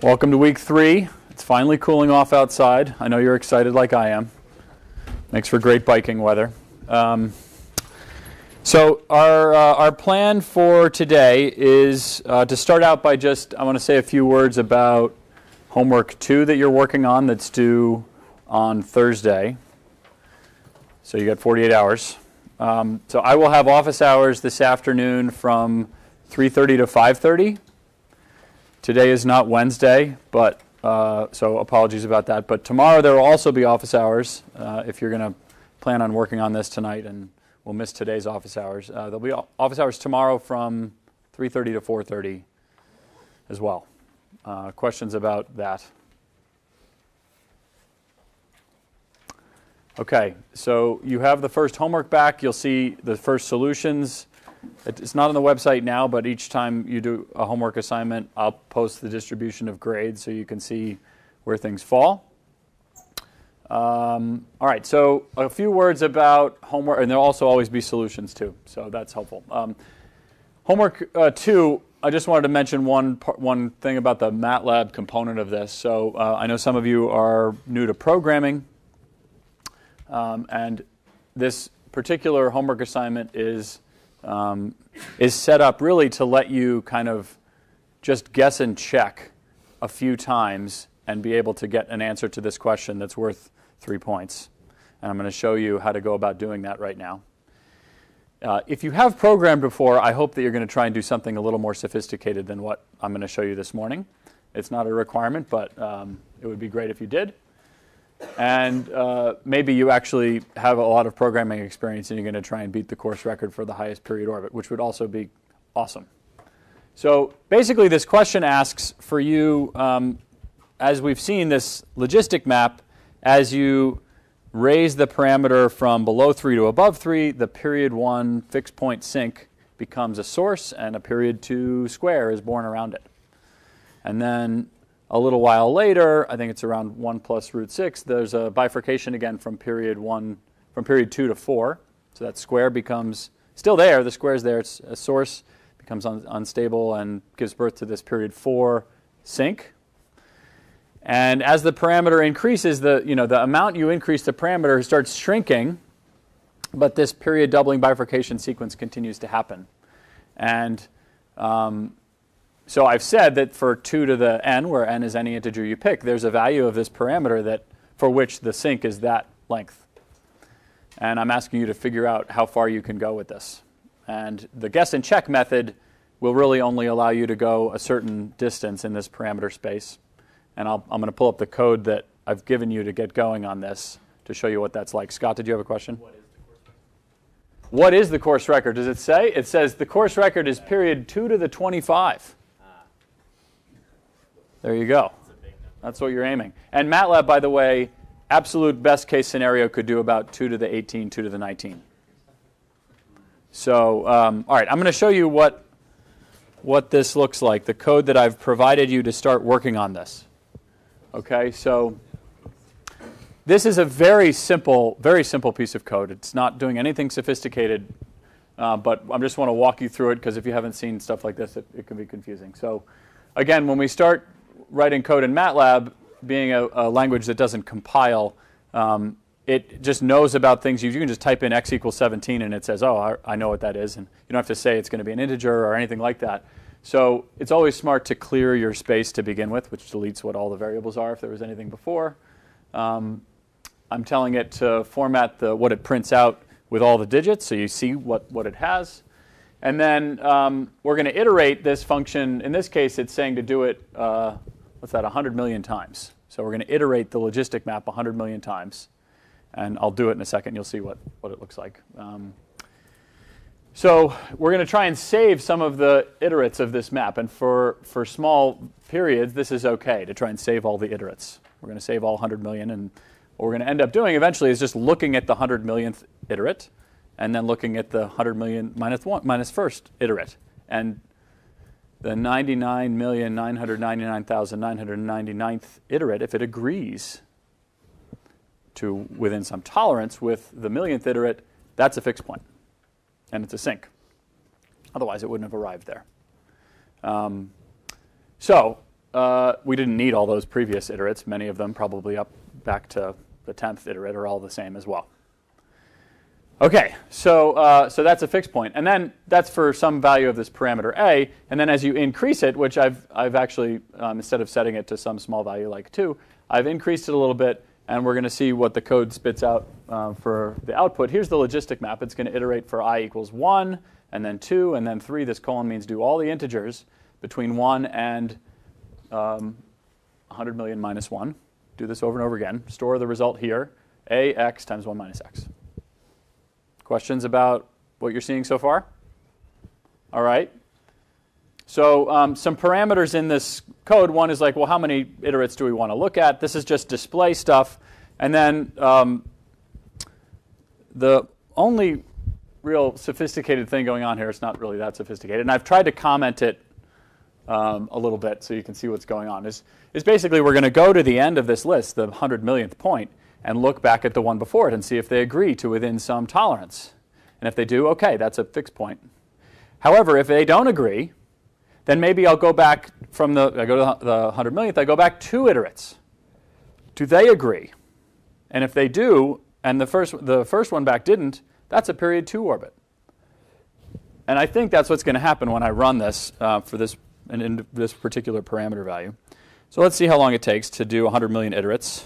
Welcome to week 3. It's finally cooling off outside. I know you're excited like I am. Makes for great biking weather. So our plan for today is to start out by I want to say a few words about homework 2 that you're working on that's due on Thursday. So you got 48 hours. So I will have office hours this afternoon from 3:30 to 5:30. Today is not Wednesday, but so apologies about that. But tomorrow there will also be office hours if you're going to plan on working on this tonight, and we'll miss today's office hours. There'll be office hours tomorrow from 3:30 to 4:30 as well. Questions about that? Okay, so you have the first homework back. You'll see the first solutions. It's not on the website now, but each time you do a homework assignment, I'll post the distribution of grades so you can see where things fall. All right, so a few words about homework, and there'll also always be solutions too, so that's helpful. Homework 2, I just wanted to mention one thing about the MATLAB component of this. So I know some of you are new to programming, and this particular homework assignment is set up really to let you kind of just guess and check a few times and be able to get an answer to this question that's worth 3 points. And I'm going to show you how to go about doing that right now. If you have programmed before, I hope that you're going to try and do something a little more sophisticated than what I'm going to show you this morning. It's not a requirement, but it would be great if you did. And maybe you actually have a lot of programming experience and you're going to try and beat the course record for the highest period orbit, which would also be awesome. So basically this question asks for you, as we've seen this logistic map, as you raise the parameter from below 3 to above 3, the period 1 fixed point sink becomes a source and a period 2 square is born around it. And then a little while later, I think it's around 1 plus root 6, there's a bifurcation again from period 2 to 4. So that square becomes still there, the square is there, it's a source, becomes unstable and gives birth to this period 4 sink. And as the parameter increases, the amount you increase the parameter starts shrinking, but this period doubling bifurcation sequence continues to happen. And so I've said that for 2 to the n, where n is any integer you pick, there's a value of this parameter for which the sink is that length. And I'm asking you to figure out how far you can go with this. And the guess and check method will really only allow you to go a certain distance in this parameter space. And I'm going to pull up the code that I've given you to get going on this to show you what that's like. Scott, did you have a question? What is the course record? Does it say? It says the course record is period 2 to the 25. There you go. That's what you're aiming. And MATLAB, by the way, absolute best case scenario could do about 2 to the 18, 2 to the 19. So, all right, I'm going to show you what this looks like, the code that I've provided you to start working on this. Okay, so this is a very simple piece of code. It's not doing anything sophisticated, but I just want to walk you through it because if you haven't seen stuff like this, it can be confusing. So again, when we start writing code in MATLAB, being a language that doesn't compile, it just knows about things. You can just type in x equals 17 and it says, oh, I know what that is. And you don't have to say it's going to be an integer or anything like that. So it's always smart to clear your space to begin with, which deletes what all the variables are if there was anything before. I'm telling it to format what it prints out with all the digits so you see what it has. And then we're going to iterate this function. In this case, it's saying to do it, 100 million times. So we're going to iterate the logistic map 100 million times. And I'll do it in a second. You'll see what it looks like. So we're going to try and save some of the iterates of this map. And for small periods, this is OK to try and save all the iterates. We're going to save all 100 million. And what we're going to end up doing eventually is just looking at the 100 millionth iterate and then looking at the 100 million minus first iterate. And the 99,999,999th iterate, if it agrees to within some tolerance with the millionth iterate, that's a fixed point. And it's a sink. Otherwise, it wouldn't have arrived there. So we didn't need all those previous iterates. Many of them, probably up back to the 10th iterate, are all the same as well. Okay, so that's a fixed point. And then that's for some value of this parameter a. And then as you increase it, which I've actually, instead of setting it to some small value like 2, I've increased it a little bit. And we're going to see what the code spits out for the output. Here's the logistic map. It's going to iterate for I equals 1, and then 2, and then 3. This colon means do all the integers between 1 and 100 million minus 1. Do this over and over again. Store the result here, ax times 1 minus x. Questions about what you're seeing so far? All right. So some parameters in this code. One is like, well, how many iterates do we want to look at? This is just display stuff. And then the only real sophisticated thing going on here, it's not really that sophisticated, and I've tried to comment it a little bit so you can see what's going on, is basically we're going to go to the end of this list, the 100 millionth point, and look back at the one before it and see if they agree to within some tolerance. And if they do, OK, that's a fixed point. However, if they don't agree, then maybe I'll go back from I go to the 100 millionth, I go back 2 iterates. Do they agree? And if they do, and the first one back didn't, that's a period 2 orbit. And I think that's what's going to happen when I run this for this particular parameter value. So let's see how long it takes to do 100 million iterates.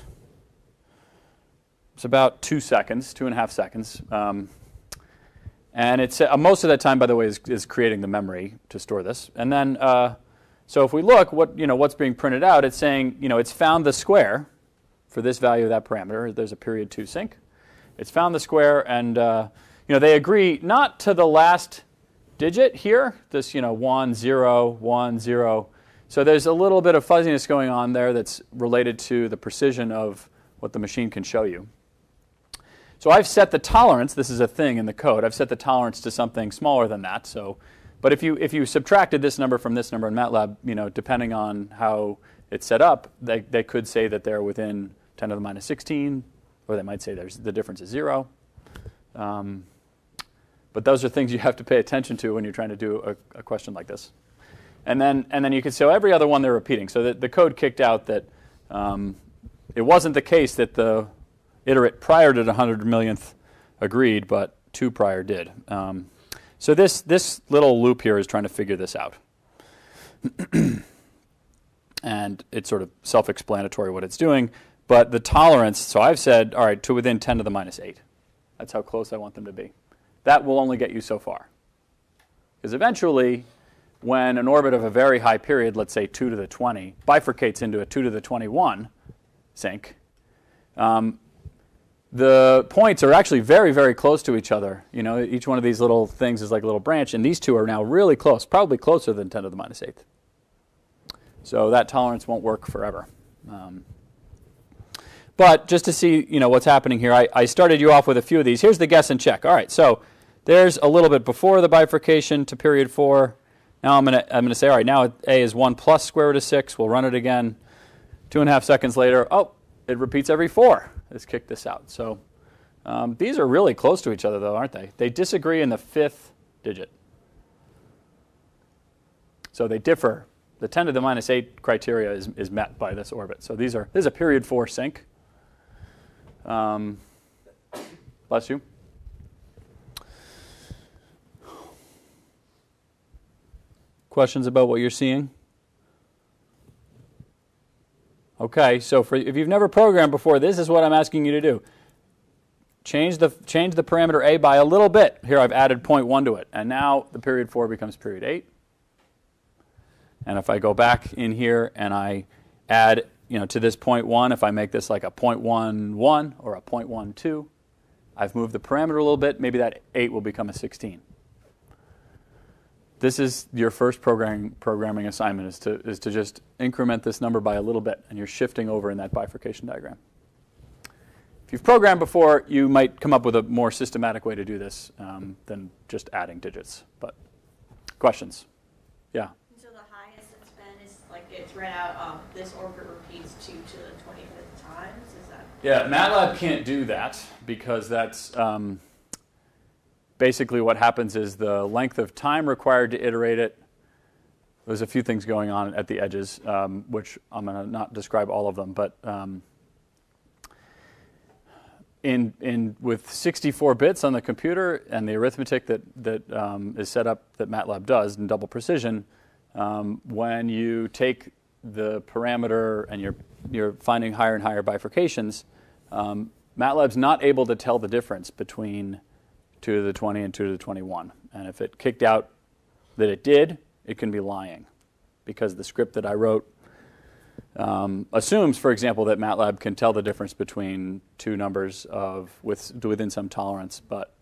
It's about 2 seconds, 2.5 seconds. And it's most of that time, by the way, is creating the memory to store this. And then, so if we look, what's being printed out, it's saying, it's found the square for this value of that parameter. There's a period 2 sync. It's found the square, and they agree not to the last digit here. This 1 0 1 0. So there's a little bit of fuzziness going on there that's related to the precision of what the machine can show you. So I've set the tolerance. This is a thing in the code. I've set the tolerance to something smaller than that. So, but if you subtracted this number from this number in MATLAB, depending on how it's set up, they could say that they're within 10 to the minus 16, or they might say the difference is 0. But those are things you have to pay attention to when you're trying to do a question like this. And then you could say, every other one they're repeating. So the code kicked out that it wasn't the case that the iterate prior to the 100 millionth agreed, but 2 prior did. So this little loop here is trying to figure this out. And it's sort of self-explanatory what it's doing. But the tolerance, so I've said, all right, to within 10 to the minus 8. That's how close I want them to be. That will only get you so far. Because eventually, when an orbit of a very high period, let's say 2 to the 20, bifurcates into a 2 to the 21 sync, the points are actually very, very close to each other. Each one of these little things is like a little branch, and these two are now really close, probably closer than 10 to the minus 8th. So that tolerance won't work forever. But just to see what's happening here, I started you off with a few of these. Here's the guess and check. All right, so there's a little bit before the bifurcation to period 4. Now I'm gonna say, all right, now a is 1 plus square root of 6. We'll run it again. 2.5 seconds later, oh, it repeats every 4. Let's kick this out. So these are really close to each other, though, aren't they? They disagree in the 5th digit. So they differ. The 10 to the minus 8 criteria is met by this orbit. So this is a period 4 sync. Bless you. Questions about what you're seeing? Okay, so if you've never programmed before, this is what I'm asking you to do. Change the parameter a by a little bit. Here I've added 0.1 to it, and now the period 4 becomes period 8. And if I go back in here and I add to this 0.1, if I make this like a 0.11 or a 0.12, I've moved the parameter a little bit. Maybe that 8 will become a 16. This is your first programming assignment, is to just increment this number by a little bit, and you're shifting over in that bifurcation diagram. If you've programmed before, you might come up with a more systematic way to do this than just adding digits. But questions? Yeah? So the highest it's been is like it's read out, this orbit repeats 2 to the 25th times? Is that? Yeah, MATLAB can't do that because that's basically what happens is the length of time required to iterate it there's a few things going on at the edges, which I'm going to not describe all of them, but with 64 bits on the computer and the arithmetic that is set up that MATLAB does in double precision, when you take the parameter and you're finding higher and higher bifurcations, MATLAB's not able to tell the difference between 2 to the 20 and 2 to the 21. And if it kicked out that it did, it can be lying, because the script that I wrote assumes, for example, that MATLAB can tell the difference between two numbers within some tolerance, but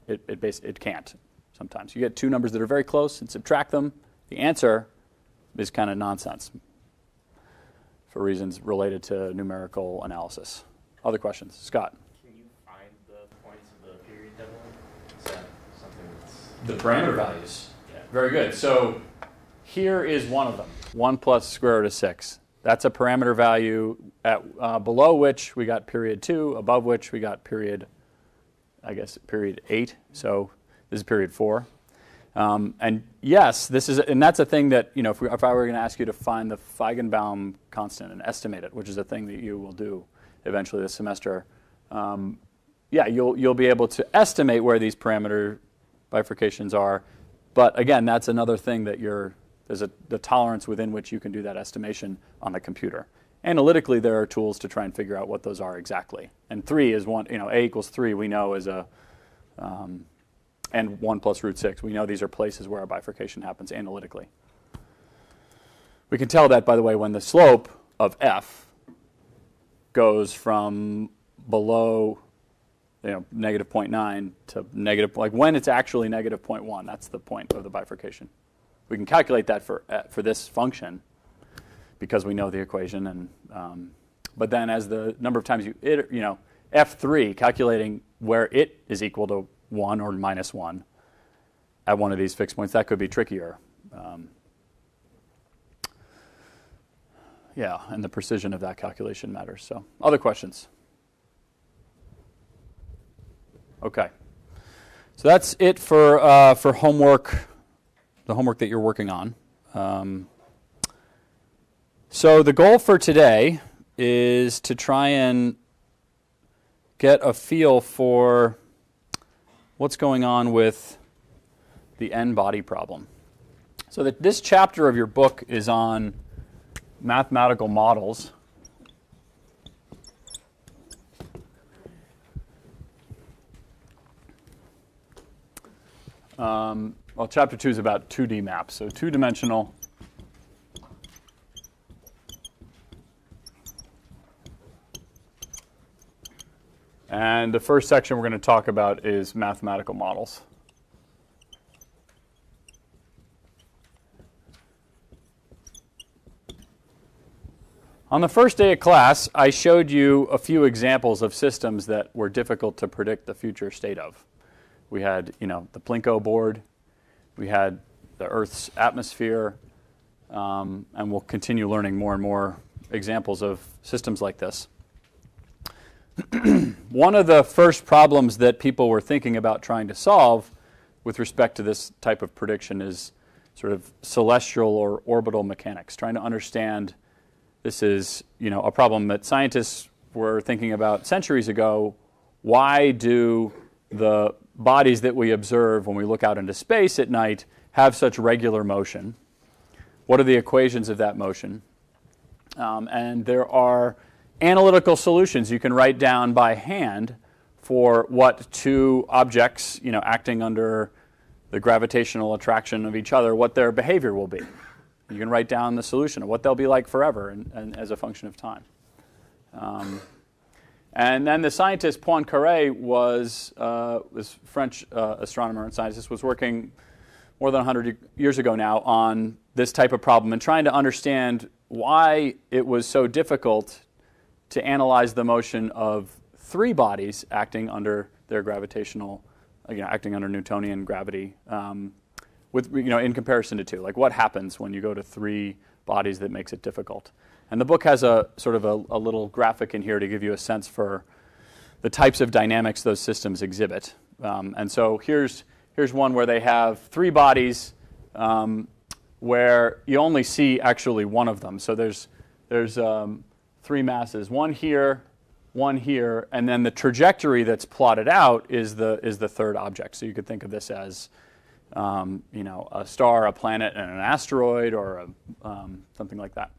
it can't sometimes. You get two numbers that are very close and subtract them. The answer is kind of nonsense for reasons related to numerical analysis. Other questions? Scott? Can you find the points of the period doubling? Is that something that's... The parameter values. Yeah. Very good. So here is one of them, 1 plus square root of 6. That's a parameter value at below which we got period 2, above which we got period 8. So this is period 4. And yes, that's a thing that, if I were going to ask you to find the Feigenbaum constant and estimate it, which is a thing that you will do eventually this semester, you'll be able to estimate where these parameter bifurcations are. But again, that's another thing that there's the tolerance within which you can do that estimation on the computer. Analytically, there are tools to try and figure out what those are exactly. And 3 is one, A equals 3 we know is and 1 plus root 6. We know these are places where a bifurcation happens analytically. We can tell that, by the way, when the slope of f goes from below negative 0.9 to negative, like when it's actually negative 0.1, that's the point of the bifurcation. We can calculate that for this function because we know the equation. And but then as the number of times f3, calculating where it is equal to 1 or minus 1 at one of these fixed points, that could be trickier. And the precision of that calculation matters. So, other questions? Okay. So that's it for homework, the homework that you're working on. So the goal for today is to try and get a feel for what's going on with the n-body problem. So that this chapter of your book is on mathematical models. Well, chapter 2 is about 2D maps, so two-dimensional. And the first section we're going to talk about is mathematical models. On the first day of class, I showed you a few examples of systems that were difficult to predict the future state of. We had, the Plinko board. We had the Earth's atmosphere. And we'll continue learning more and more examples of systems like this. One of the first problems that people were thinking about trying to solve with respect to this type of prediction is sort of celestial or orbital mechanics, trying to understand. This is, a problem that scientists were thinking about centuries ago. Why do the bodies that we observe when we look out into space at night have such regular motion? What are the equations of that motion? And there are analytical solutions you can write down by hand for what two objects, acting under the gravitational attraction of each other, what their behavior will be. You can write down the solution of what they'll be like forever and as a function of time. And then the scientist Poincaré was French astronomer and scientist, was working more than 100 years ago now on this type of problem and trying to understand why it was so difficult to analyze the motion of three bodies acting under their gravitational, acting under Newtonian gravity. In comparison to two, like what happens when you go to three bodies that makes it difficult. And the book has a sort of a little graphic in here to give you a sense for the types of dynamics those systems exhibit. And so here's one where they have three bodies where you only see actually one of them. So there's three masses, one here, and then the trajectory that's plotted out is the third object. So you could think of this as a star, a planet, and an asteroid, or something like that.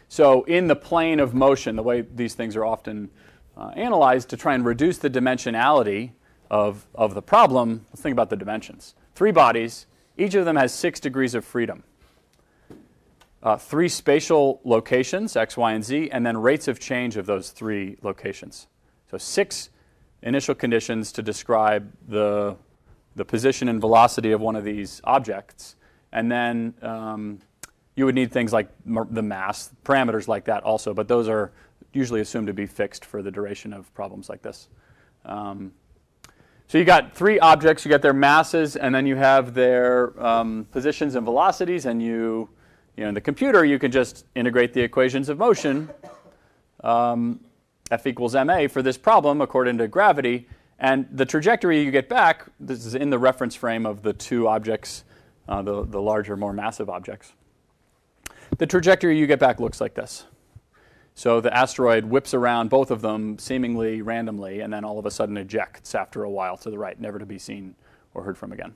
So in the plane of motion, the way these things are often analyzed to try and reduce the dimensionality of the problem, let's think about the dimensions. 3 bodies, each of them has 6 degrees of freedom. 3 spatial locations, x, y, and z, and then rates of change of those 3 locations. So 6 initial conditions to describe the position and velocity of one of these objects. And then you would need things like the mass, parameters like that also, but those are usually assumed to be fixed for the duration of problems like this. So you got 3 objects, you got their masses, and then you have their positions and velocities, and in the computer, you can just integrate the equations of motion, F equals ma, for this problem according to gravity. And the trajectory you get back, this is in the reference frame of the 2 objects, the larger, more massive objects. The trajectory you get back looks like this. So the asteroid whips around both of them seemingly randomly, and then all of a sudden ejects after a while to the right, never to be seen or heard from again.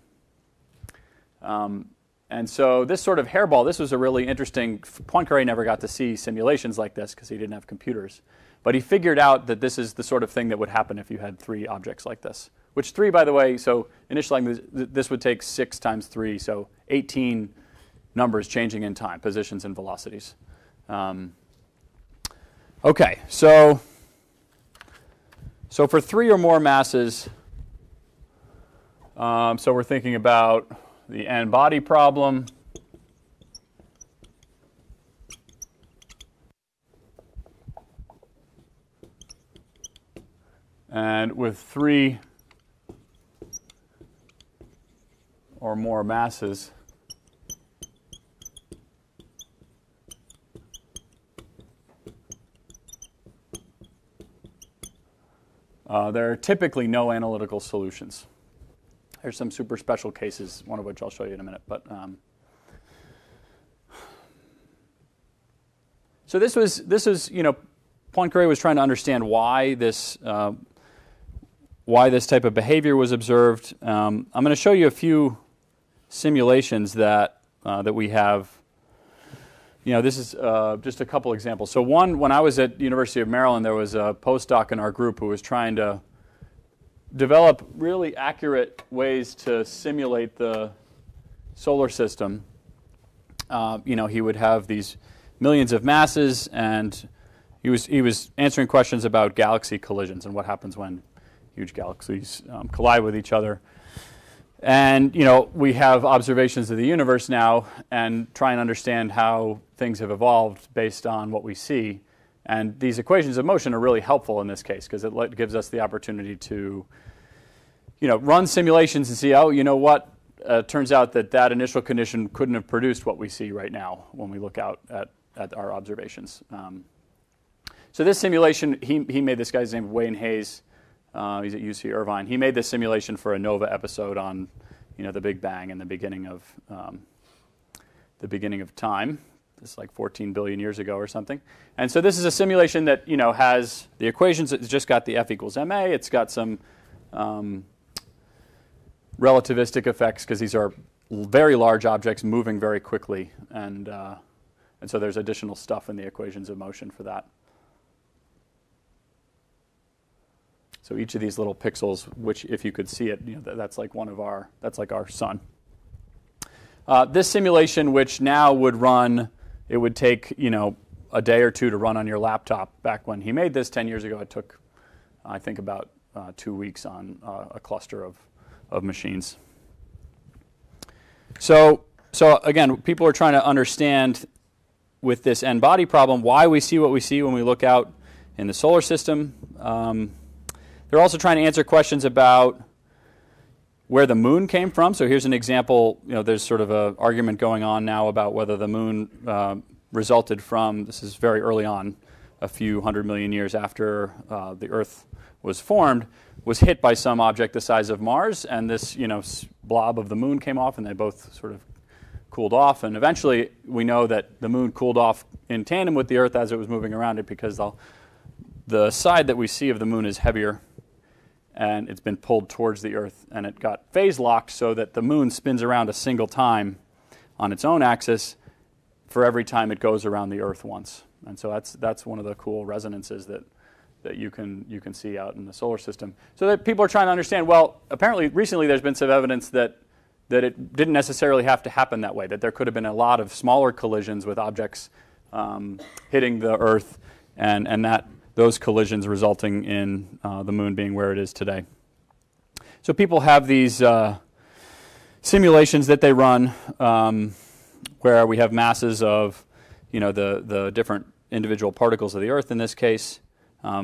And so this sort of hairball, this was a really interesting, Poincaré never got to see simulations like this because he didn't have computers. But he figured out that this is the sort of thing that would happen if you had 3 objects like this. Which 3, by the way, so initially this would take 6 times 3, so 18 numbers changing in time, positions and velocities. Okay, so for 3 or more masses, so we're thinking about the n-body problem. And with 3 or more masses, there are typically no analytical solutions. There's some super special cases, one of which I'll show you in a minute. But so this was Poincaré was trying to understand why this type of behavior was observed. I'm going to show you a few simulations that we have. This is just a couple examples. So one, when I was at the University of Maryland, there was a postdoc in our group who was trying to develop really accurate ways to simulate the solar system. He would have these millions of masses, and he was answering questions about galaxy collisions and what happens when huge galaxies collide with each other. And we have observations of the universe now and try and understand how things have evolved based on what we see. And these equations of motion are really helpful in this case because it gives us the opportunity to run simulations and see, turns out that initial condition couldn't have produced what we see right now when we look out at our observations. So this simulation, he made, this guy's name Wayne Hayes. He's at UC Irvine. He made this simulation for a NOVA episode on, the Big Bang and the beginning of time. It's like 14 billion years ago or something. And so this is a simulation that has the equations. It's just got the F equals ma. It's got some relativistic effects because these are very large objects moving very quickly, and so there's additional stuff in the equations of motion for that. So each of these little pixels, which if you could see it, that's like that's like our sun. This simulation, which now would run, it would take a day or 2 to run on your laptop. Back when he made this 10 years ago, it took, I think, about 2 weeks on a cluster of machines. So again, people are trying to understand with this n-body problem why we see what we see when we look out in the solar system. They're also trying to answer questions about where the moon came from. So here's an example. There's sort of an argument going on now about whether the moon resulted from, this is very early on, a few 100 million years after the Earth was formed, was hit by some object the size of Mars, and this blob of the moon came off, and they both sort of cooled off, and eventually we know that the moon cooled off in tandem with the Earth as it was moving around it, because the side that we see of the moon is heavier, and it's been pulled towards the Earth, and it got phase locked so that the moon spins around a single time on its own axis for every time it goes around the Earth once. And so that's one of the cool resonances that you can see out in the solar system. So that people are trying to understand, well, apparently recently there's been some evidence that it didn't necessarily have to happen that way, that there could have been a lot of smaller collisions with objects hitting the Earth, and that those collisions resulting in the moon being where it is today. So people have these simulations that they run where we have masses of, the different individual particles of the Earth in this case,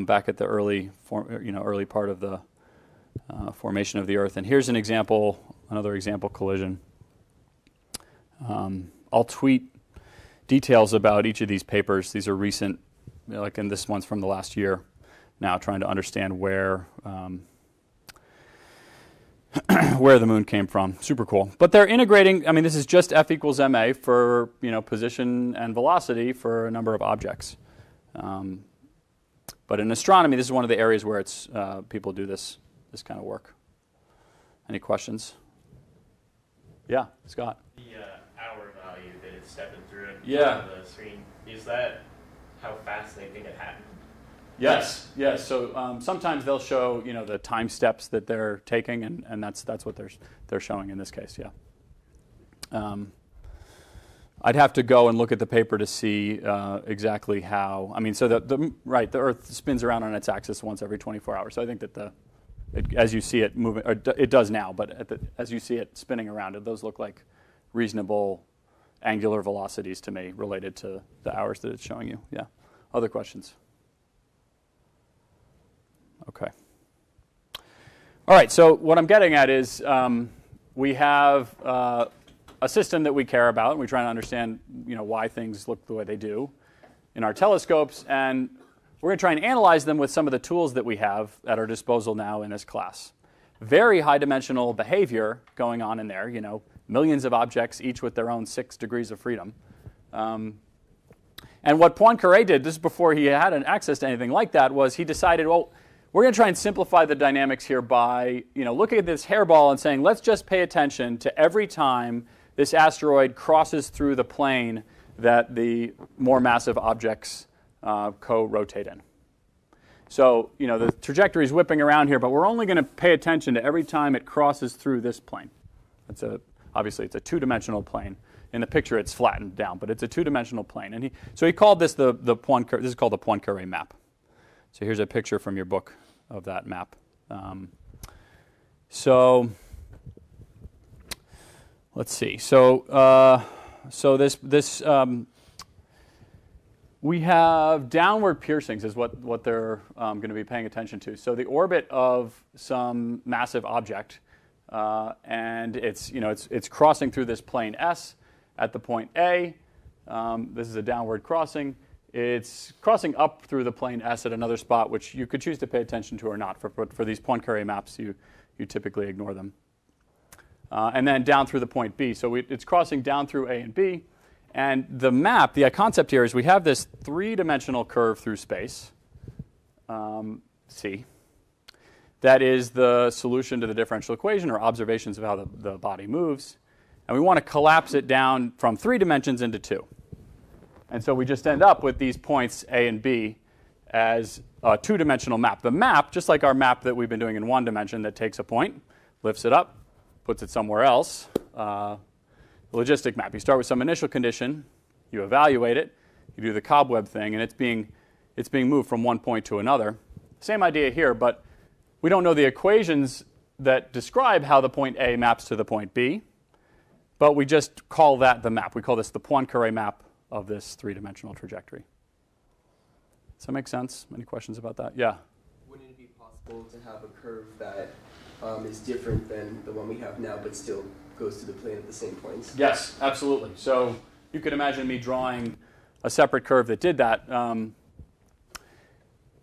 back at the early part of the formation of the Earth. And here's another example collision. I'll tweet details about each of these papers. These are recent, and this one's from the last year now, trying to understand where the moon came from. Super cool. But they're integrating, this is just F equals ma for position and velocity for a number of objects. But in astronomy, this is one of the areas where it's people do this kind of work. Any questions? Yeah, Scott. The hour value that it's stepping through it Yeah. on the screen, is that how fast they think it happened? Yes. So sometimes they'll show the time steps that they're taking, and that's what they're showing in this case. Yeah. I'd have to go and look at the paper to see exactly how. So the Earth spins around on its axis once every 24 hours. So I think that as you see it moving, or it does now, but as you see it spinning around, those look like reasonable angular velocities to me related to the hours that it's showing you. Yeah. Other questions? Okay. All right. So what I'm getting at is we have a system that we care about, and we try to understand, why things look the way they do in our telescopes, and we're going to try and analyze them with some of the tools that we have at our disposal now in this class. Very high-dimensional behavior going on in there, millions of objects, each with their own 6 degrees of freedom. And what Poincaré did, this is before he had an access to anything like that, was he decided, well, we're going to try and simplify the dynamics here by, looking at this hairball and saying, let's just pay attention to every time this asteroid crosses through the plane that the more massive objects co-rotate in. So, the trajectory is whipping around here, but we're only going to pay attention to every time it crosses through this plane. Obviously, it's a two-dimensional plane. In the picture, it's flattened down, but it's a two-dimensional plane. And he called this this is called the Poincaré map. So here's a picture from your book of that map. Let's see. We have downward piercings is what they're going to be paying attention to. So the orbit of some massive object, and it's crossing through this plane S at the point A. This is a downward crossing. It's crossing up through the plane S at another spot, which you could choose to pay attention to or not. For these Poincaré maps, you typically ignore them. And then down through the point B. So it's crossing down through A and B. And the map, the concept here is we have this 3-dimensional curve through space, C. That is the solution to the differential equation or observations of how the body moves. And we want to collapse it down from 3 dimensions into 2. And so we just end up with these points A and B as a 2-dimensional map. The map, just like our map that we've been doing in 1 dimension that takes a point, lifts it up, puts it somewhere else. Logistic map. You start with some initial condition, you evaluate it, you do the cobweb thing, and it's being moved from one point to another. Same idea here, but we don't know the equations that describe how the point A maps to the point B, but we just call that the map. We call this the Poincaré map of this 3-dimensional trajectory. Does that make sense? Any questions about that? Yeah? Wouldn't it be possible to have a curve that is different than the one we have now, but still goes to the plane at the same points? Yes, absolutely. So you could imagine me drawing a separate curve that did that.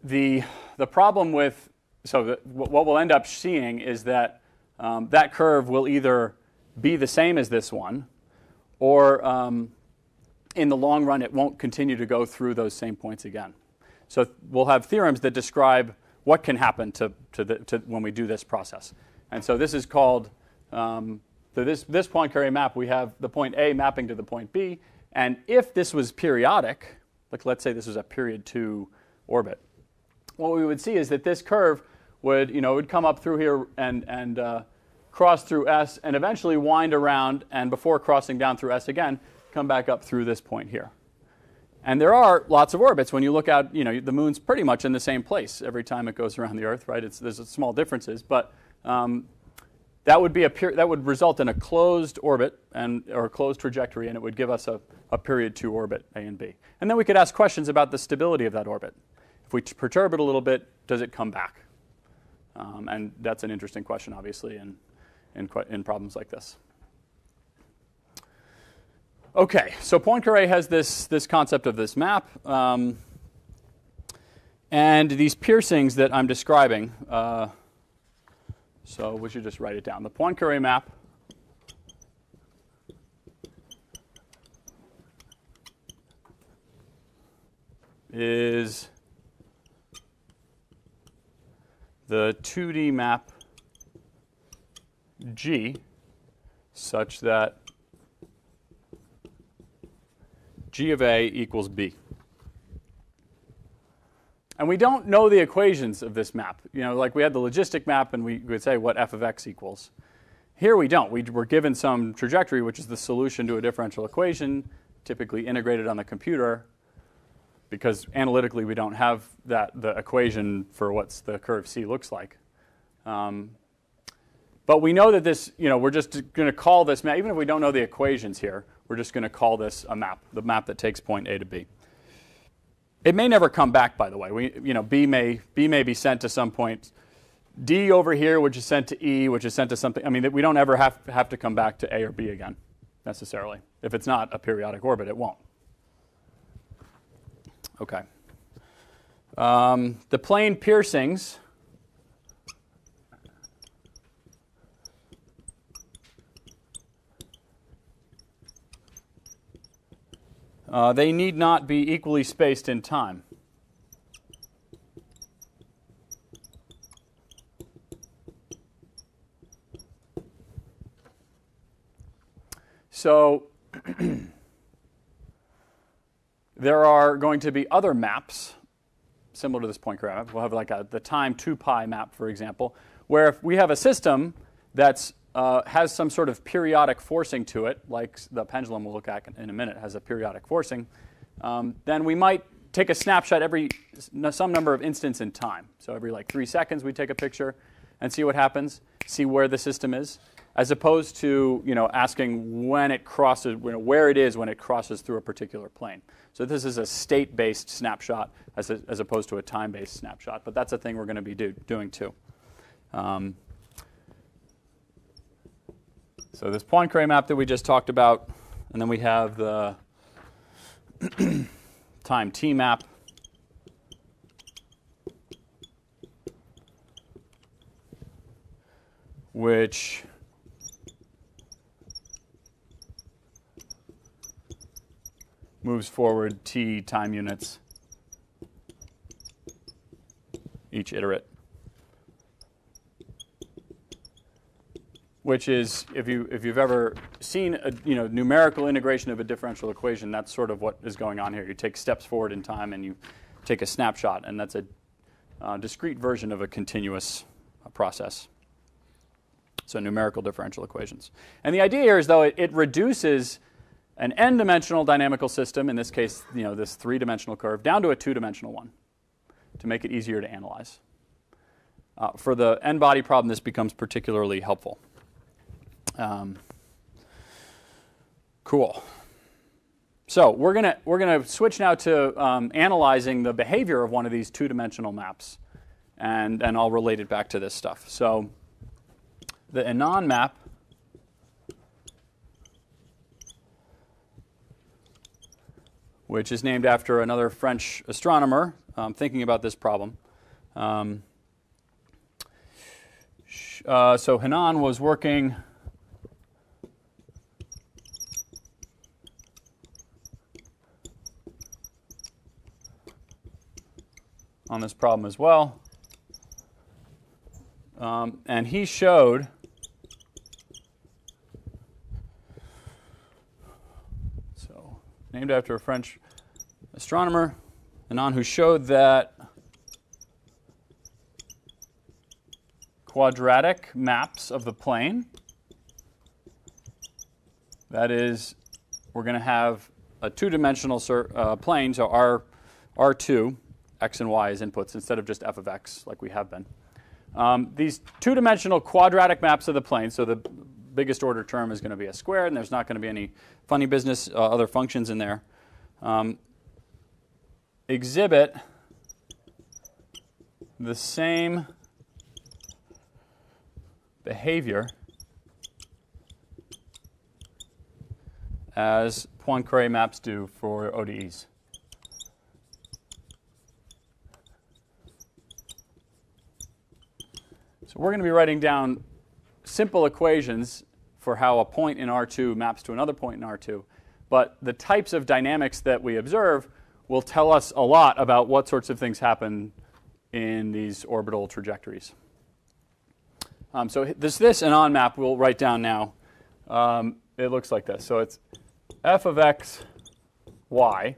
The problem with, what we'll end up seeing is that that curve will either be the same as this one, or in the long run, it won't continue to go through those same points again. So we'll have theorems that describe what can happen to when we do this process. And so this is called, this Poincare map, we have the point A mapping to the point B. And if this was periodic, like let's say this was a period 2 orbit, what we would see is that this curve would, would come up through here and cross through S and eventually wind around, and before crossing down through S again, come back up through this point here. And there are lots of orbits. When you look out, the moon's pretty much in the same place every time it goes around the Earth, right? There's small differences, but that would result in a closed orbit or a closed trajectory, and it would give us a period 2 orbit, A and B. And then we could ask questions about the stability of that orbit. If we perturb it a little bit, does it come back? And that's an interesting question, obviously, in problems like this. Okay, so Poincare has this concept of this map, and these piercings that I'm describing. So we should just write it down. The Poincare map is the 2D map G such that G of A equals B. And we don't know the equations of this map. Like we had the logistic map and we would say what f of x equals. Here we don't. We're given some trajectory, which is the solution to a differential equation, typically integrated on the computer, because analytically we don't have the equation for what the curve C looks like. But we know that this, we're just going to call this map, even if we don't know the equations here, we're just going to call this a map, the map that takes point A to B. It may never come back, by the way. B may be sent to some point D over here, which is sent to E, which is sent to something. I mean, we don't ever have to come back to A or B again, necessarily. If it's not a periodic orbit, it won't. Okay. The plane piercings they need not be equally spaced in time. So there are going to be other maps similar to this Poincare map. We'll have like the time 2 pi map, for example, where if we have a system that's has some sort of periodic forcing to it, like the pendulum we'll look at in a minute has a periodic forcing, then we might take a snapshot every some number of instants in time. So every like 3 seconds we take a picture and see what happens, see where the system is, as opposed to asking when it crosses, where it is when it crosses through a particular plane. So this is a state-based snapshot as opposed to a time-based snapshot. But that's a thing we're going to be doing too. So this Poincare map that we just talked about, and then we have the time t map, which moves forward t time units each iterate. Which is, if you've ever seen a numerical integration of a differential equation, that's sort of what is going on here. You take steps forward in time and you take a snapshot, and that's a discrete version of a continuous process. So numerical differential equations. And the idea here is, though, it reduces an n-dimensional dynamical system, in this case, this 3-dimensional curve, down to a 2-dimensional one to make it easier to analyze. For the n-body problem, this becomes particularly helpful. Cool. So we're gonna switch now to analyzing the behavior of one of these 2-dimensional maps, and I'll relate it back to this stuff. So the Henon map which is named after another French astronomer thinking about this problem. So Henon was working on this problem as well. And he showed named after a French astronomer, Henon, who showed that quadratic maps of the plane, that is, we're going to have a two-dimensional plane, so R2, x and y as inputs, instead of just f of x like we have been. These two-dimensional quadratic maps of the plane, so the biggest order term is going to be a squared, and there's not going to be any funny business, other functions in there, exhibit the same behavior as Poincare maps do for ODEs. So we're going to be writing down simple equations for how a point in R2 maps to another point in R2. But the types of dynamics that we observe will tell us a lot about what sorts of things happen in these orbital trajectories. So this Henon map we'll write down now. It looks like this. So it's f of x, y.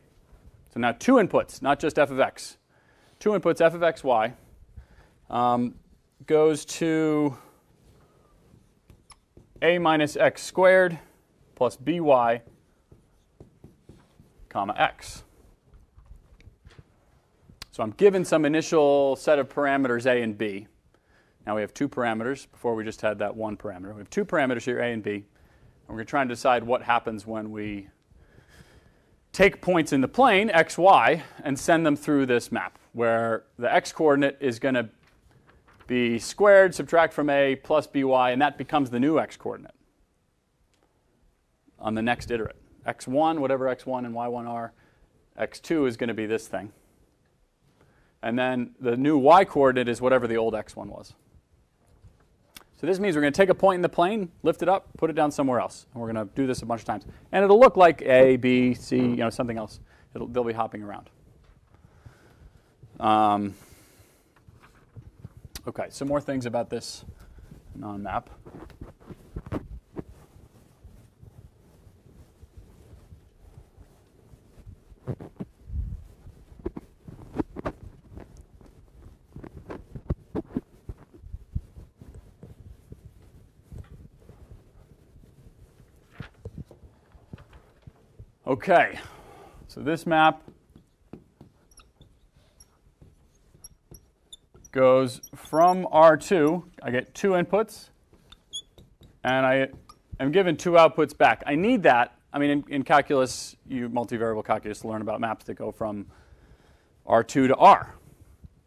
So now two inputs, not just f of x. Two inputs, f of x, y, goes to a minus x squared plus by comma x. So I'm given some initial set of parameters a and b. Now we have two parameters. Before we just had that one parameter. We have two parameters here, a and b. And we're going to try and decide what happens when we take points in the plane, x, y, and send them through this map, where the x-coordinate is going to be squared, subtract from a, plus by, and that becomes the new x-coordinate on the next iterate. x1, whatever x1 and y1 are, x2 is going to be this thing. And then the new y-coordinate is whatever the old x1 was. So this means we're going to take a point in the plane, lift it up, put it down somewhere else. And we're going to do this a bunch of times. And it'll look like A, B, C, something else. They'll be hopping around. Okay, some more things about this Henon map. Okay, so this map goes from R2. I get two inputs, and I am given two outputs back. I need that. I mean, in calculus, multivariable calculus, learn about maps that go from R2 to R.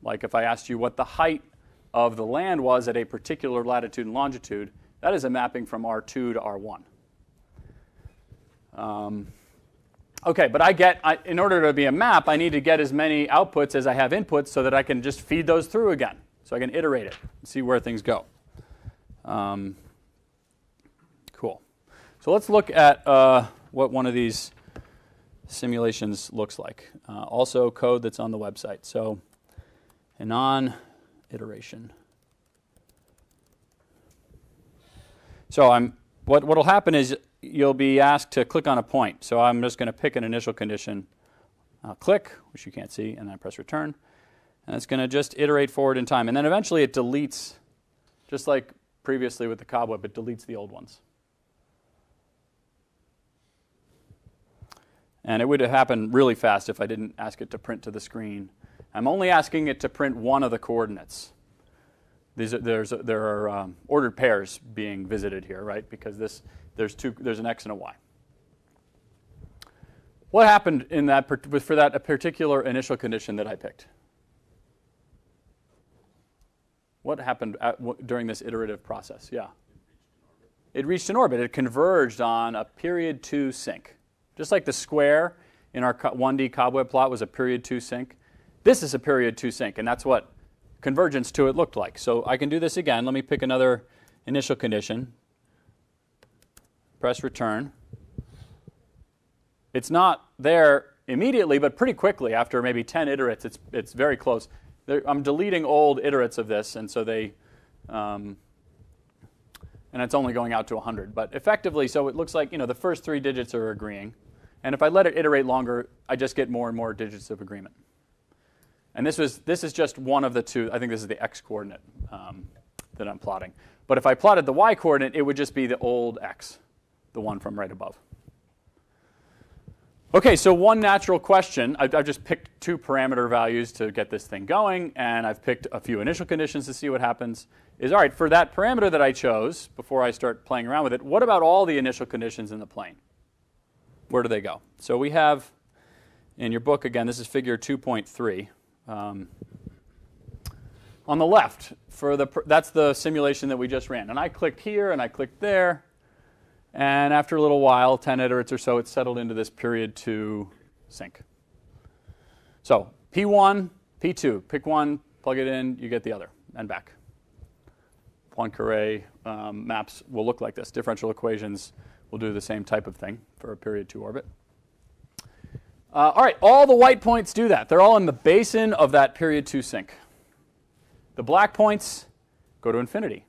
Like if I asked you what the height of the land was at a particular latitude and longitude, that is a mapping from R2 to R1. Okay, but in order to be a map, I need to get as many outputs as I have inputs so that I can just feed those through again. So I can iterate it and see where things go. Cool. So let's look at what one of these simulations looks like. Also code that's on the website. So Henon iteration. So what will happen is you'll be asked to click on a point. So I'm just going to pick an initial condition. I'll click, which you can't see, and then I press return. And it's going to just iterate forward in time. And then eventually it deletes, just like previously with the cobweb, it deletes the old ones. And it would happen really fast if I didn't ask it to print to the screen. I'm only asking it to print one of the coordinates. There are ordered pairs being visited here, right? Because there's an x and a y. What happened for that particular initial condition that I picked? What happened during this iterative process? Yeah. It reached an orbit. It converged on a period 2 sync. Just like the square in our 1D cobweb plot was a period 2 sync, this is a period 2 sync, and that's what convergence to it looked like. So I can do this again. Let me pick another initial condition. Press return. It's not there immediately, but pretty quickly, after maybe 10 iterates, it's very close. I'm deleting old iterates of this, and so they, and it's only going out to 100. But effectively, so it looks like the first 3 digits are agreeing, and if I let it iterate longer, I just get more and more digits of agreement. And this is just one of the two. I think this is the x coordinate that I'm plotting. But if I plotted the y coordinate, it would just be the old x, the one from right above. Okay, so one natural question, I've just picked 2 parameter values to get this thing going, and I've picked a few initial conditions to see what happens, is, all right, for that parameter that I chose, before I start playing around with it, what about all the initial conditions in the plane? Where do they go? So we have, in your book, again, this is figure 2.3. On the left, that's the simulation that we just ran. And I clicked here, and I clicked there. And after a little while, 10 iterates or so, it's settled into this period 2 sync. So P1, P2, pick one, plug it in, you get the other, and back. Poincare maps will look like this. Differential equations will do the same type of thing for a period 2 orbit. All right, all the white points do that. They're all in the basin of that period 2 sync. The black points go to infinity.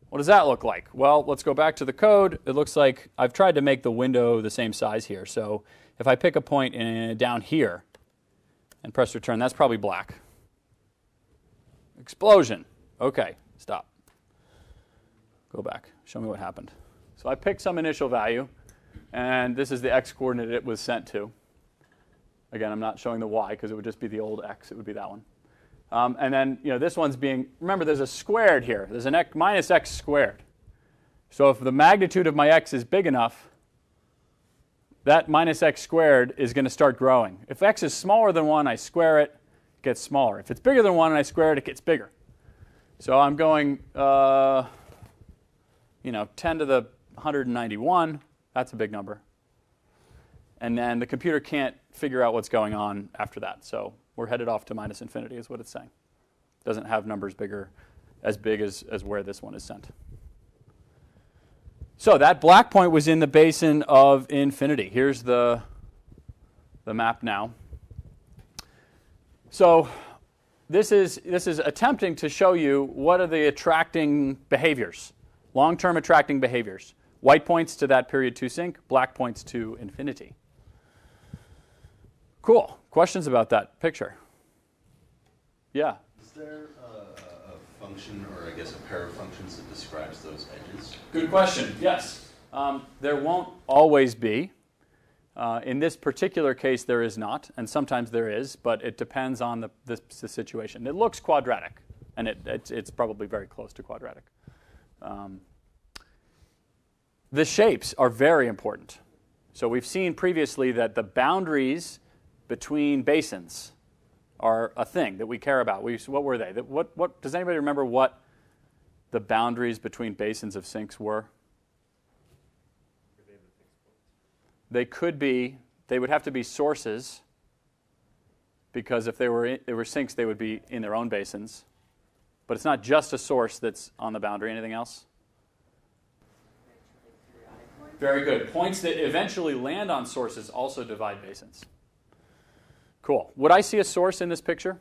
What does that look like? Well, let's go back to the code. It looks like I've tried to make the window the same size here. So if I pick a point down here and press return, that's probably black. Explosion. OK, stop. Go back. Show me what happened. So I picked some initial value, and this is the x coordinate it was sent to. Again, I'm not showing the y because it would just be the old x. It would be that one. And then this one's being, remember there's a squared here. There's an minus x squared. So if the magnitude of my x is big enough, that minus x squared is going to start growing. If x is smaller than 1, I square it, it gets smaller. If it's bigger than 1 and I square it, it gets bigger. So I'm going 10 to the 191. That's a big number. And then the computer can't figure out what's going on after that. So we're headed off to minus infinity is what it's saying. It doesn't have numbers as big as where this one is sent. So that black point was in the basin of infinity. Here's the map now. So this is attempting to show you what are the attracting behaviors, long-term attracting behaviors. White points to that period 2 sync, black points to infinity. Cool. Questions about that picture? Yeah? Is there a function, or I guess a pair of functions that describes those edges? Good question. Yes. There won't always be. In this particular case, there is not, and sometimes there is, but it depends on the situation. It looks quadratic, and it's probably very close to quadratic. The shapes are very important. So we've seen previously that the boundaries between basins are a thing that we care about. What were they? What does anybody remember what the boundaries between basins of sinks were? They would have to be sources, because if they were sinks, they would be in their own basins. But it's not just a source that's on the boundary. Anything else? Very good. Points that eventually land on sources also divide basins. Cool. Would I see a source in this picture?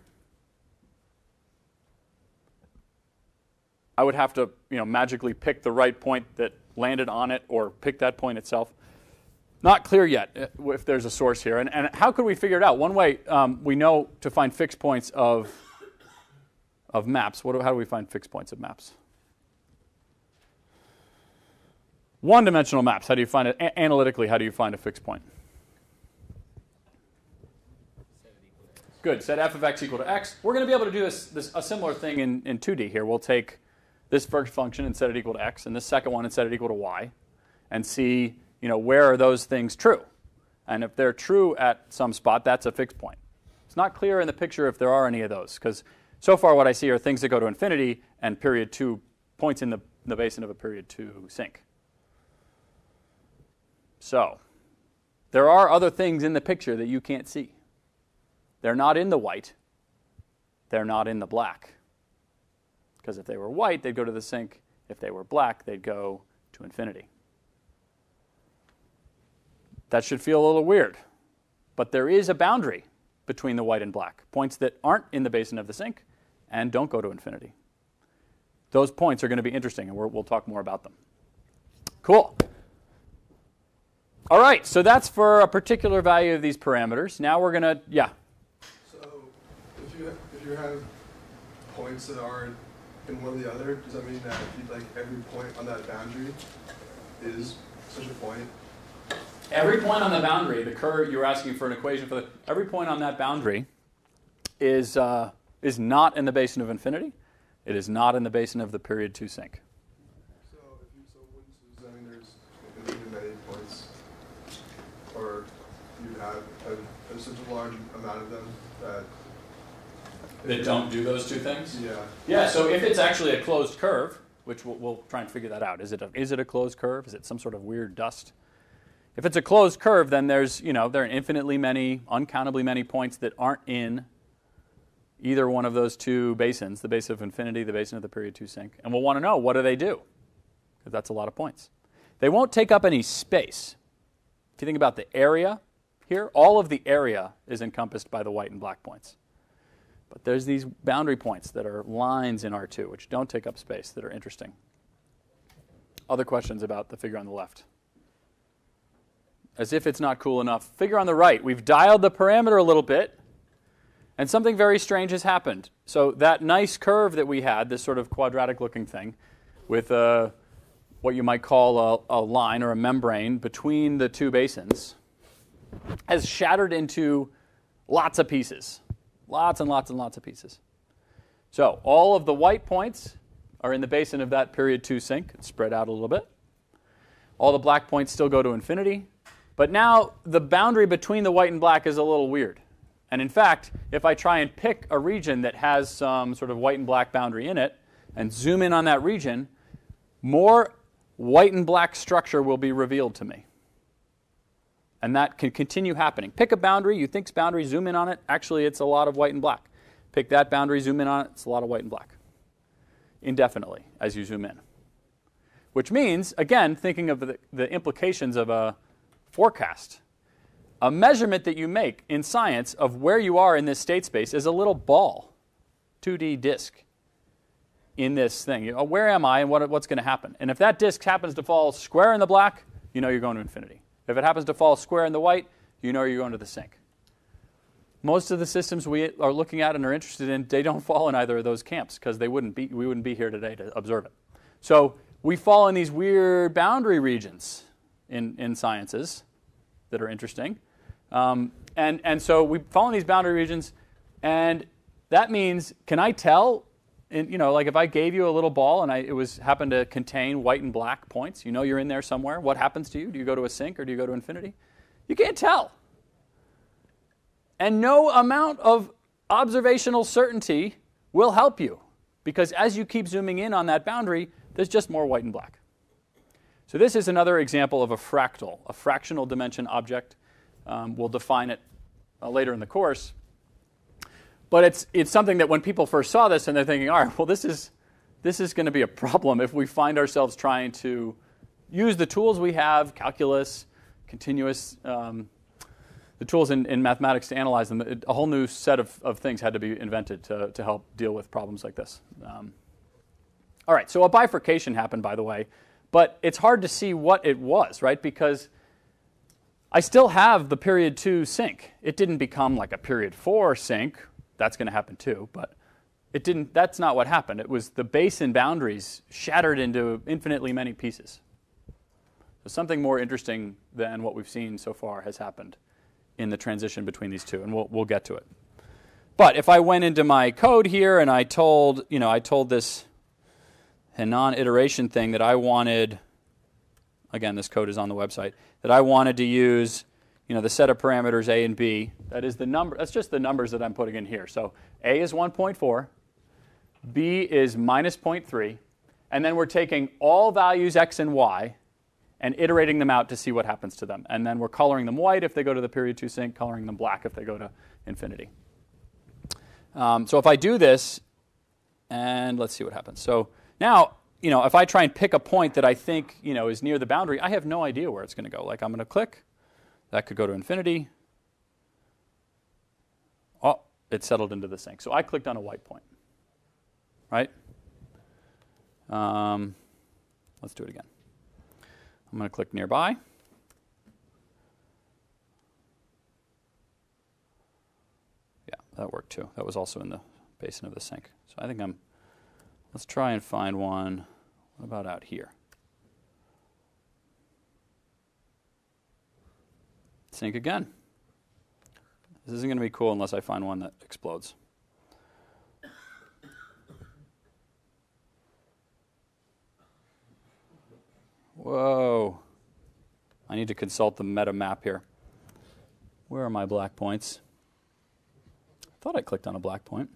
I would have to, magically pick the right point that landed on it, or pick that point itself. Not clear yet if there's a source here. And how could we figure it out? One way we know to find fixed points of maps. How do we find fixed points of maps? One-dimensional maps. How do you find it? Analytically, how do you find a fixed point? Good. Set f of x equal to x. We're going to be able to do a similar thing in 2D here. We'll take this first function and set it equal to x, and this second one and set it equal to y, and see where are those things true. And if they're true at some spot, that's a fixed point. It's not clear in the picture if there are any of those, because so far what I see are things that go to infinity and period 2 points in the basin of a period 2 sync. So there are other things in the picture that you can't see. They're not in the white. They're not in the black. Because if they were white, they'd go to the sync. If they were black, they'd go to infinity. That should feel a little weird. But there is a boundary between the white and black, points that aren't in the basin of the sink and don't go to infinity. Those points are going to be interesting, and we'll talk more about them. Cool. All right, so that's for a particular value of these parameters. Now we're going to, yeah. So if you have points that aren't in one or the other, does that mean that if you like every point on that boundary is such a point? Every point on the boundary, the curve, you were asking for an equation for every point on that boundary is not in the basin of infinity. It is not in the basin of the period 2 sink. So does that mean there's infinitely many points, or you have such a large amount of them that don't do those two things? Yeah. Yeah, so if it's actually a closed curve, which we'll try and figure that out. Is it a closed curve? Is it some sort of weird dust? If it's a closed curve, then there are infinitely many, uncountably many points that aren't in either one of those two basins, the basin of infinity, the basin of the period 2 sink. And we'll want to know, what do they do? Because that's a lot of points. They won't take up any space. If you think about the area here, all of the area is encompassed by the white and black points. But there's these boundary points that are lines in R2, which don't take up space, that are interesting. Other questions about the figure on the left? As if it's not cool enough. Figure on the right, we've dialed the parameter a little bit, and something very strange has happened. So that nice curve that we had, this sort of quadratic-looking thing, with what you might call a line or a membrane between the two basins, has shattered into lots of pieces. Lots and lots and lots of pieces. So all of the white points are in the basin of that period 2 sink. It's spread out a little bit. All the black points still go to infinity. But now the boundary between the white and black is a little weird. And in fact, if I try and pick a region that has some sort of white and black boundary in it and zoom in on that region, more white and black structure will be revealed to me. And that can continue happening. Pick a boundary, you think it's boundary, zoom in on it. Actually, it's a lot of white and black. Pick that boundary, zoom in on it. It's a lot of white and black. Indefinitely, as you zoom in. Which means, again, thinking of the implications of a forecast. A measurement that you make in science of where you are in this state space is a little ball, 2D disk, in this thing. Where am I and what's going to happen? And if that disk happens to fall square in the black, you know you're going to infinity. If it happens to fall square in the white, you know you're going to the sink. Most of the systems we are looking at and are interested in, they don't fall in either of those camps because we wouldn't be here today to observe it. So we fall in these weird boundary regions in sciences that are interesting. And so we fall in these boundary regions, and that means, can I tell, like if I gave you a little ball and it happened to contain white and black points, you know you're in there somewhere, what happens to you? Do you go to a sink or do you go to infinity? You can't tell. And no amount of observational certainty will help you, because as you keep zooming in on that boundary, there's just more white and black. So this is another example of a fractal, a fractional dimension object. We'll define it later in the course. But it's something that when people first saw this and they're thinking, all right, well, this is going to be a problem if we find ourselves trying to use the tools we have, calculus, continuous, the tools in mathematics to analyze them. A whole new set of things had to be invented to help deal with problems like this. All right, so a bifurcation happened, by the way. But it's hard to see what it was, right? Because I still have the period 2 sink. It didn't become like a period 4 sink. That's going to happen too, but it didn't. That's not what happened. It was the basin boundaries shattered into infinitely many pieces. So something more interesting than what we've seen so far has happened in the transition between these two, and we'll get to it. But if I went into my code here and I told this Henon iteration thing that I wanted, again, this code is on the website, that I wanted to use, the set of parameters A and B. That is the number. That's just the numbers that I'm putting in here. So A is 1.4, B is minus 0.3, and then we're taking all values X and Y and iterating them out to see what happens to them. And then we're coloring them white if they go to the period 2 sink, coloring them black if they go to infinity. So if I do this, and let's see what happens. So now, if I try and pick a point that I think, is near the boundary, I have no idea where it's going to go. Like I'm going to click. That could go to infinity. it settled into the sink. So I clicked on a white point, right? Let's do it again. I'm going to click nearby. Yeah, that worked too. That was also in the basin of the sink. So I think let's try and find one. What about out here? Sink again. This isn't going to be cool unless I find one that explodes. Whoa. I need to consult the meta map here. Where are my black points? I thought I clicked on a black point.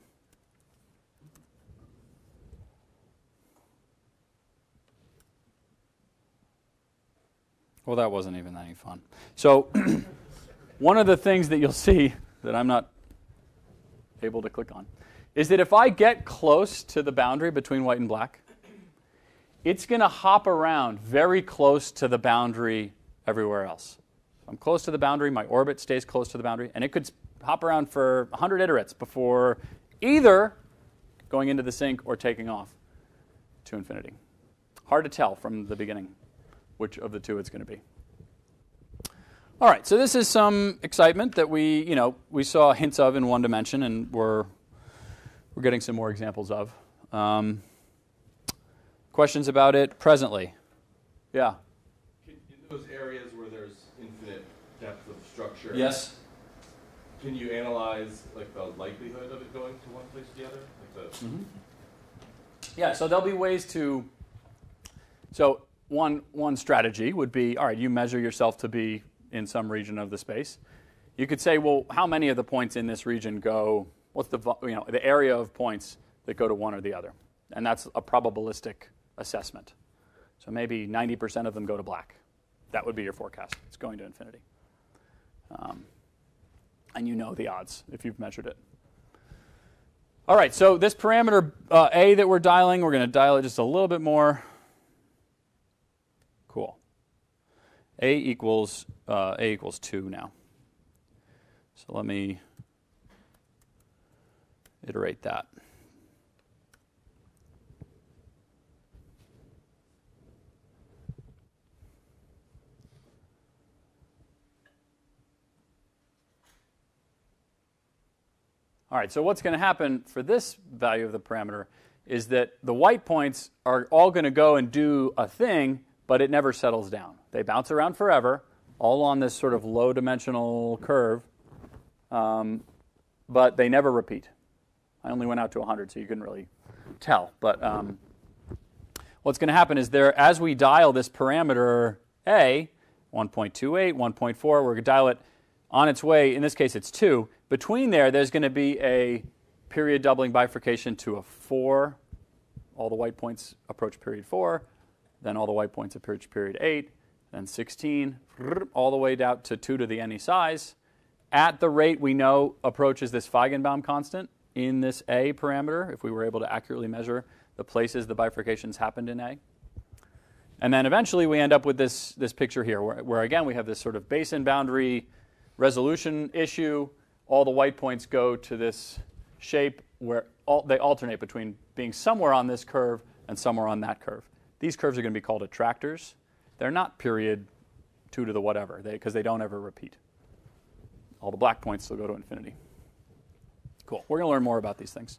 Well, that wasn't even any fun. So one of the things that you'll see that I'm not able to click on is that if I get close to the boundary between white and black, it's going to hop around very close to the boundary everywhere else. If I'm close to the boundary, my orbit stays close to the boundary, and it could hop around for 100 iterates before either going into the sink or taking off to infinity. Hard to tell from the beginning which of the two it's going to be. All right, so this is some excitement that we saw hints of in one dimension, and we're getting some more examples of. Questions about it presently? Yeah. In those areas where there's infinite depth of structure, yes. Can you analyze like the likelihood of it going to one place or the other? Like the Yeah, so there'll be ways to. So one strategy would be, all right, you measure yourself to be in some region of the space. You could say, well, how many of the points in this region go? What's the area of points that go to one or the other? And that's a probabilistic assessment. So maybe 90% of them go to black. That would be your forecast. It's going to infinity. And you know the odds if you've measured it. All right, so this parameter A that we're dialing, we're going to dial it just a little bit more. Cool. A equals 2 now. So let me iterate that. All right, so what's going to happen for this value of the parameter is that the white points are all going to go and do a thing, but it never settles down. They bounce around forever, all on this sort of low-dimensional curve, but they never repeat. I only went out to 100, so you couldn't really tell. But what's going to happen is as we dial this parameter A, 1.28, 1.4, we're going to dial it on its way. In this case, it's 2. Between there's going to be a period doubling bifurcation to a 4. All the white points approach period 4. Then all the white points approach period 8. Then 16, all the way down to 2 to the any size. At the rate we know approaches this Feigenbaum constant in this A parameter, if we were able to accurately measure the places the bifurcations happened in A. And then eventually we end up with this picture here, where again we have this sort of basin boundary resolution issue. All the white points go to this shape where they alternate between being somewhere on this curve and somewhere on that curve. These curves are going to be called attractors. They're not period 2 to the whatever, because they don't ever repeat. All the black points still go to infinity. Cool. We're going to learn more about these things.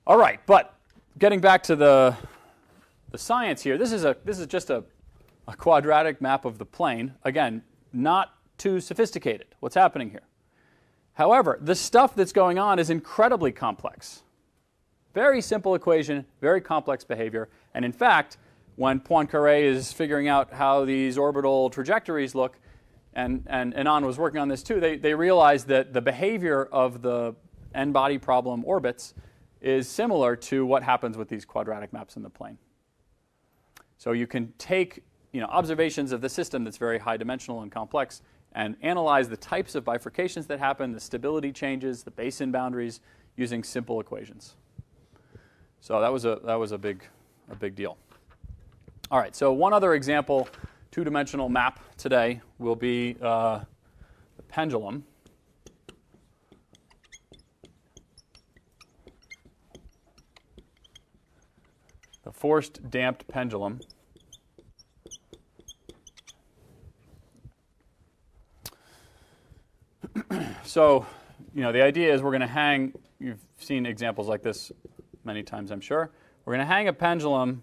All right, but getting back to the science here, this is just a quadratic map of the plane. Again, not too sophisticated. What's happening here? However, the stuff that's going on is incredibly complex. Very simple equation, very complex behavior. And in fact, when Poincaré is figuring out how these orbital trajectories look, and Henon was working on this too, they realized that the behavior of the n-body problem orbits is similar to what happens with these quadratic maps in the plane. So you can take observations of the system that's very high dimensional and complex and analyze the types of bifurcations that happen, the stability changes, the basin boundaries, using simple equations. So that was a big deal. All right, so one other example, two-dimensional map today will be the pendulum. a forced damped pendulum. So, the idea is we're going to hang, you've seen examples like this many times, I'm sure. We're going to hang a pendulum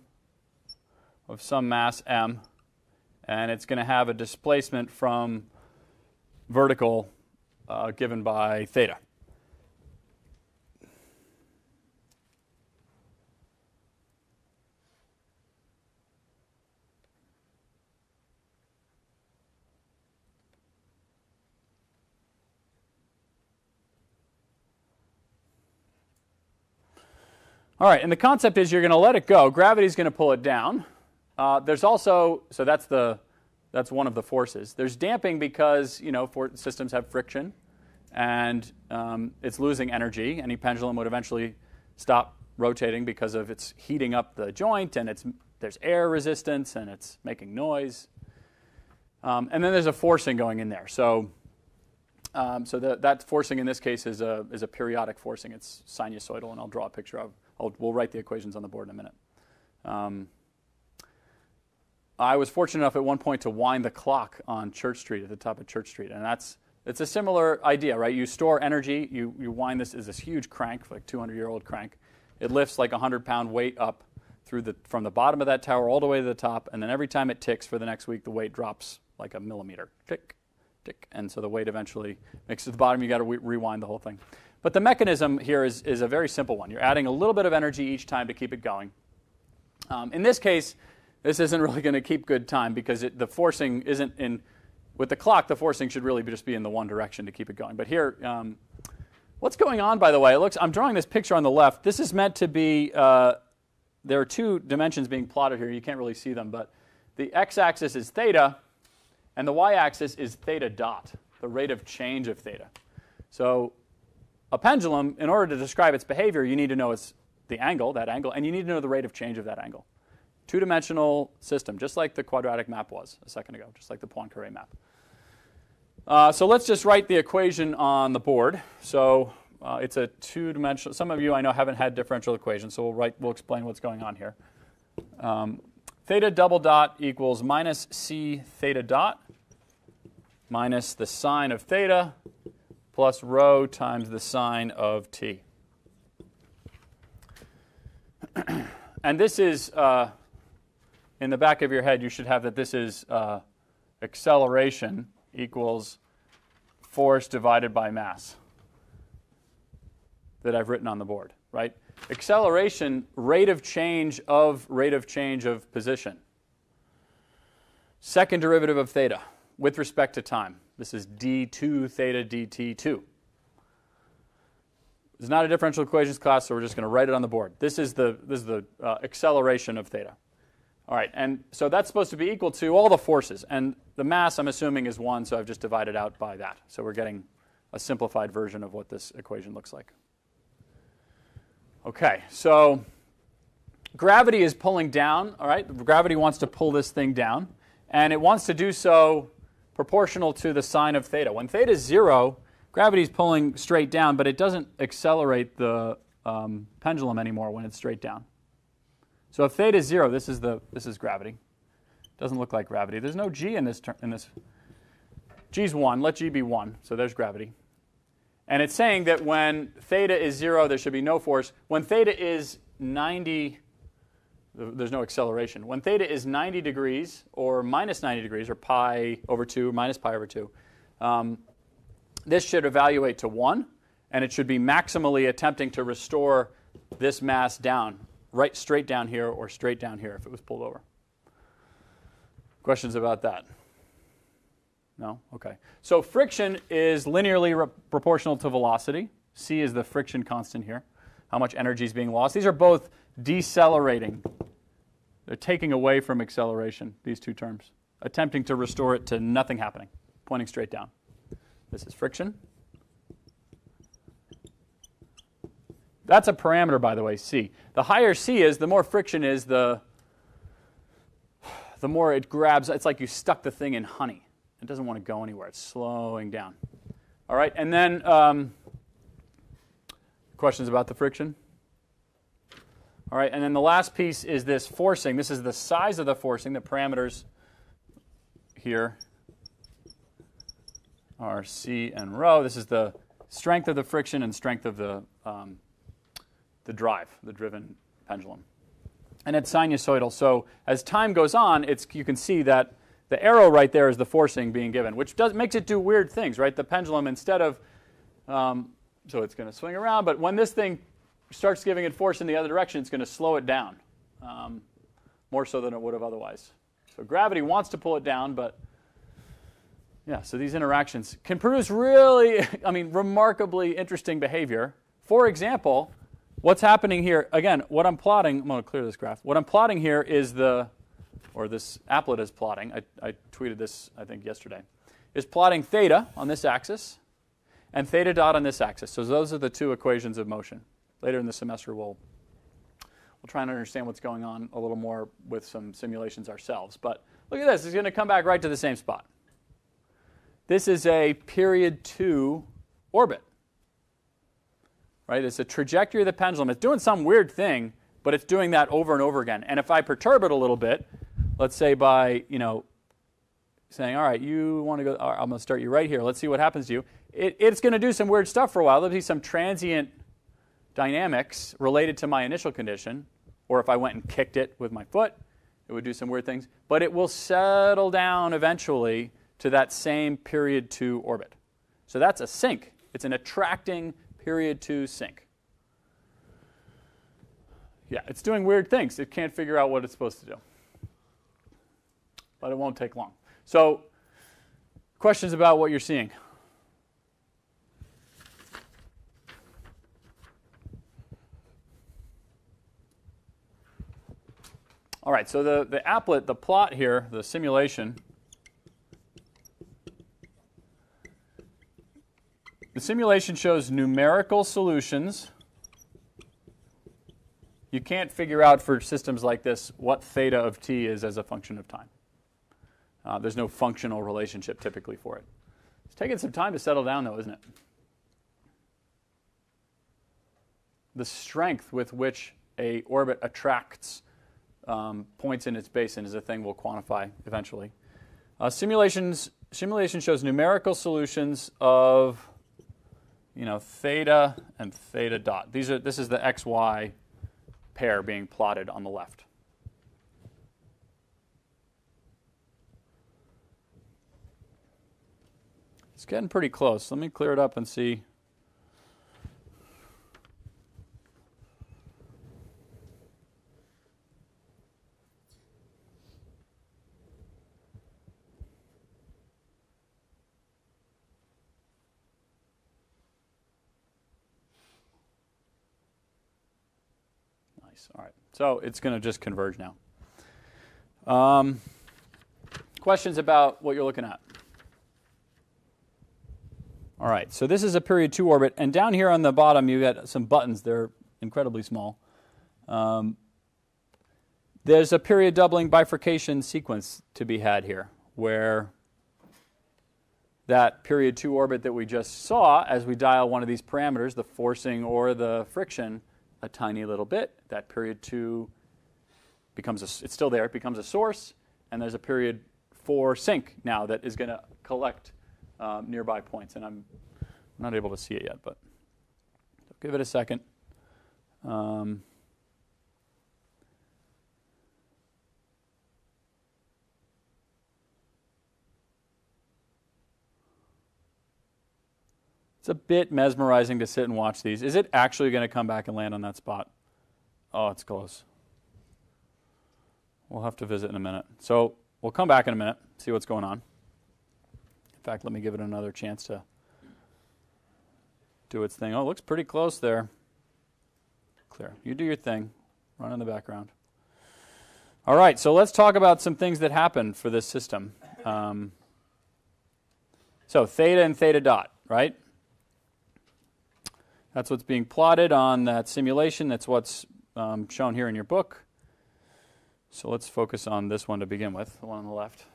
of some mass m, and it's going to have a displacement from vertical given by theta. All right, and the concept is you're going to let it go. Gravity's going to pull it down. There's also, so that's one of the forces. There's damping because, systems have friction, and it's losing energy. Any pendulum would eventually stop rotating because of it's heating up the joint, and there's air resistance, and it's making noise. And then there's a forcing going in there. So that forcing in this case is a periodic forcing. It's sinusoidal, and I'll draw a picture of. We'll write the equations on the board in a minute. I was fortunate enough at one point to wind the clock on Church Street, at the top of Church Street, and it's a similar idea, right? You store energy. You wind this as this huge crank, like 200-year-old crank. It lifts like a 100-pound weight up from the bottom of that tower all the way to the top, and then every time it ticks for the next week, the weight drops like a millimeter. Tick, tick, and so the weight eventually makes it to the bottom. You got to rewind the whole thing. But the mechanism here is a very simple one. You're adding a little bit of energy each time to keep it going. In this case, this isn't really going to keep good time because the forcing isn't in. With the clock, the forcing should really just be in the one direction to keep it going. But here, what's going on, by the way? I'm drawing this picture on the left. This is meant to be. There are two dimensions being plotted here. You can't really see them, but the x-axis is theta, and the y-axis is theta dot, the rate of change of theta. So a pendulum, in order to describe its behavior, you need to know that angle, and you need to know the rate of change of that angle. Two-dimensional system, just like the quadratic map was a second ago, just like the Poincaré map. So let's just write the equation on the board. So it's a two-dimensional. Some of you I know haven't had differential equations, so we'll explain what's going on here. Theta double dot equals minus c theta dot minus the sine of theta plus rho times the sine of t. And this is, in the back of your head, you should have that this is acceleration equals force divided by mass that I've written on the board, right? Acceleration, rate of change of position. Second derivative of theta with respect to time. This is d2 theta dt2. It's not a differential equations class, so we're just going to write it on the board. This is the acceleration of theta. All right, and so that's supposed to be equal to all the forces. And the mass, I'm assuming, is 1, so I've just divided out by that. So we're getting a simplified version of what this equation looks like. Okay, so gravity is pulling down. All right, gravity wants to pull this thing down, and it wants to do so proportional to the sine of theta. When theta is 0, gravity is pulling straight down, but it doesn't accelerate the pendulum anymore when it's straight down. So if theta is 0, this is gravity. Doesn't look like gravity. There's no g in this. G's 1. Let g be 1. So there's gravity. And it's saying that when theta is 0, there should be no force. When theta is 90, there's no acceleration. When theta is 90 degrees or minus 90 degrees, or pi over 2, minus pi over 2, this should evaluate to 1, and it should be maximally attempting to restore this mass down, right straight down here or straight down here if it was pulled over. Questions about that? No? Okay. So friction is linearly proportional to velocity. C is the friction constant here, how much energy is being lost. These are both decelerating. They're taking away from acceleration, these two terms, attempting to restore it to nothing happening, pointing straight down. This is friction. That's a parameter, by the way, C. The higher C is, the more friction is, the more it grabs. It's like you stuck the thing in honey. It doesn't want to go anywhere. It's slowing down. All right, and then questions about the friction? All right, and then the last piece is this forcing. This is the size of the forcing. The parameters here are C and rho. This is the strength of the friction and strength of the drive, the driven pendulum. And it's sinusoidal. So as time goes on, you can see that the arrow right there is the forcing being given, which makes it do weird things, right? The pendulum, instead of, so it's going to swing around, but when this thing starts giving it force in the other direction, it's going to slow it down, more so than it would have otherwise. So gravity wants to pull it down, but yeah, so these interactions can produce really, remarkably interesting behavior. For example, what's happening here, again, what I'm plotting, I'm going to clear this graph. What I'm plotting here is this applet is plotting, I tweeted this, I think, yesterday, is plotting theta on this axis and theta dot on this axis. So those are the two equations of motion. Later in the semester, we'll try and understand what's going on a little more with some simulations ourselves. But look at this. It's going to come back right to the same spot. This is a period 2 orbit. Right? It's a trajectory of the pendulum. It's doing some weird thing, but it's doing that over and over again. And if I perturb it a little bit, let's say by, saying, all right, you want to go, all right, I'm going to start you right here. Let's see what happens to you. It's going to do some weird stuff for a while. There'll be some transient dynamics related to my initial condition. Or if I went and kicked it with my foot, it would do some weird things. But it will settle down eventually to that same period 2 orbit. So that's a sink. It's an attracting period 2 sink. Yeah, it's doing weird things. It can't figure out what it's supposed to do. But it won't take long. So, questions about what you're seeing? All right, so the applet, the plot here, the simulation, the simulation shows numerical solutions. You can't figure out for systems like this what theta of t is as a function of time. There's no functional relationship typically for it. It's taking some time to settle down, though, isn't it? The strength with which a orbit attracts points in its basin is a thing we'll quantify eventually. Simulation shows numerical solutions of theta and theta dot. This is the xy pair being plotted on the left. It's getting pretty close. Let me clear it up and see. Nice. All right. So it's going to just converge now. Questions about what you're looking at? All right, so this is a period 2 orbit, and down here on the bottom you got some buttons. They're incredibly small. There's a period doubling bifurcation sequence to be had here, where that period 2 orbit that we just saw, as we dial one of these parameters, the forcing or the friction, a tiny little bit, that period 2 becomes it's still there, it becomes a source, and there's a period 4 sink now that is going to collect nearby points, and I'm not able to see it yet, but give it a second. It's a bit mesmerizing to sit and watch these. Is it actually going to come back and land on that spot? Oh, it's close. We'll have to visit in a minute. So we'll come back in a minute, see what's going on. In fact, let me give it another chance to do its thing. Oh, it looks pretty close there. Clear. You do your thing. Run in the background. All right, so let's talk about some things that happened for this system. So theta and theta dot, right? That's what's being plotted on that simulation. That's what's shown here in your book. So let's focus on this one to begin with, the one on the left.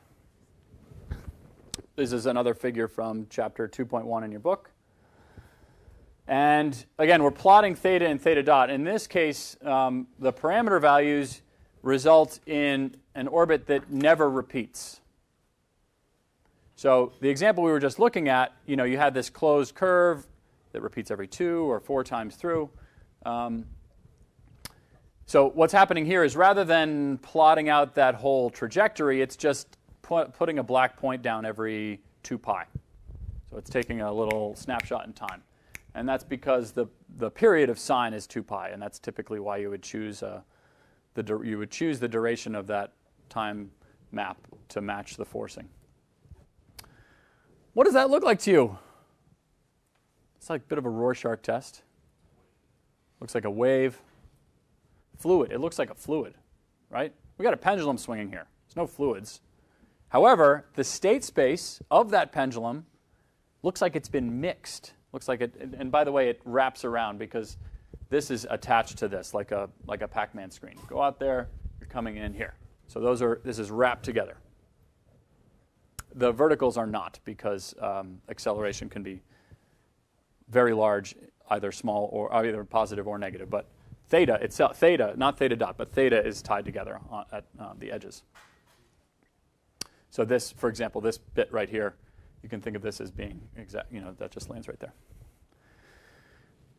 This is another figure from chapter 2.1 in your book. And again, we're plotting theta and theta dot. In this case, the parameter values result in an orbit that never repeats. So the example we were just looking at, you had this closed curve that repeats every 2 or 4 times through. So what's happening here is rather than plotting out that whole trajectory, it's just putting a black point down every 2 pi. So it's taking a little snapshot in time. And that's because the period of sine is 2 pi, and that's typically why you would choose the duration of that time map to match the forcing. What does that look like to you? It's like a bit of a Rorschach test. Looks like a wave. Fluid. It looks like a fluid, right? We got a pendulum swinging here. There's no fluids. However, the state space of that pendulum looks like it's been mixed. Looks like it, and by the way, it wraps around because this is attached to this, like a Pac-Man screen. Go out there, you're coming in here. So this is wrapped together. The verticals are not because acceleration can be very large, either small or either positive or negative. But theta itself, theta, not theta dot, but theta is tied together at the edges. So this, for example, this bit right here, you can think of this as being exact. That just lands right there.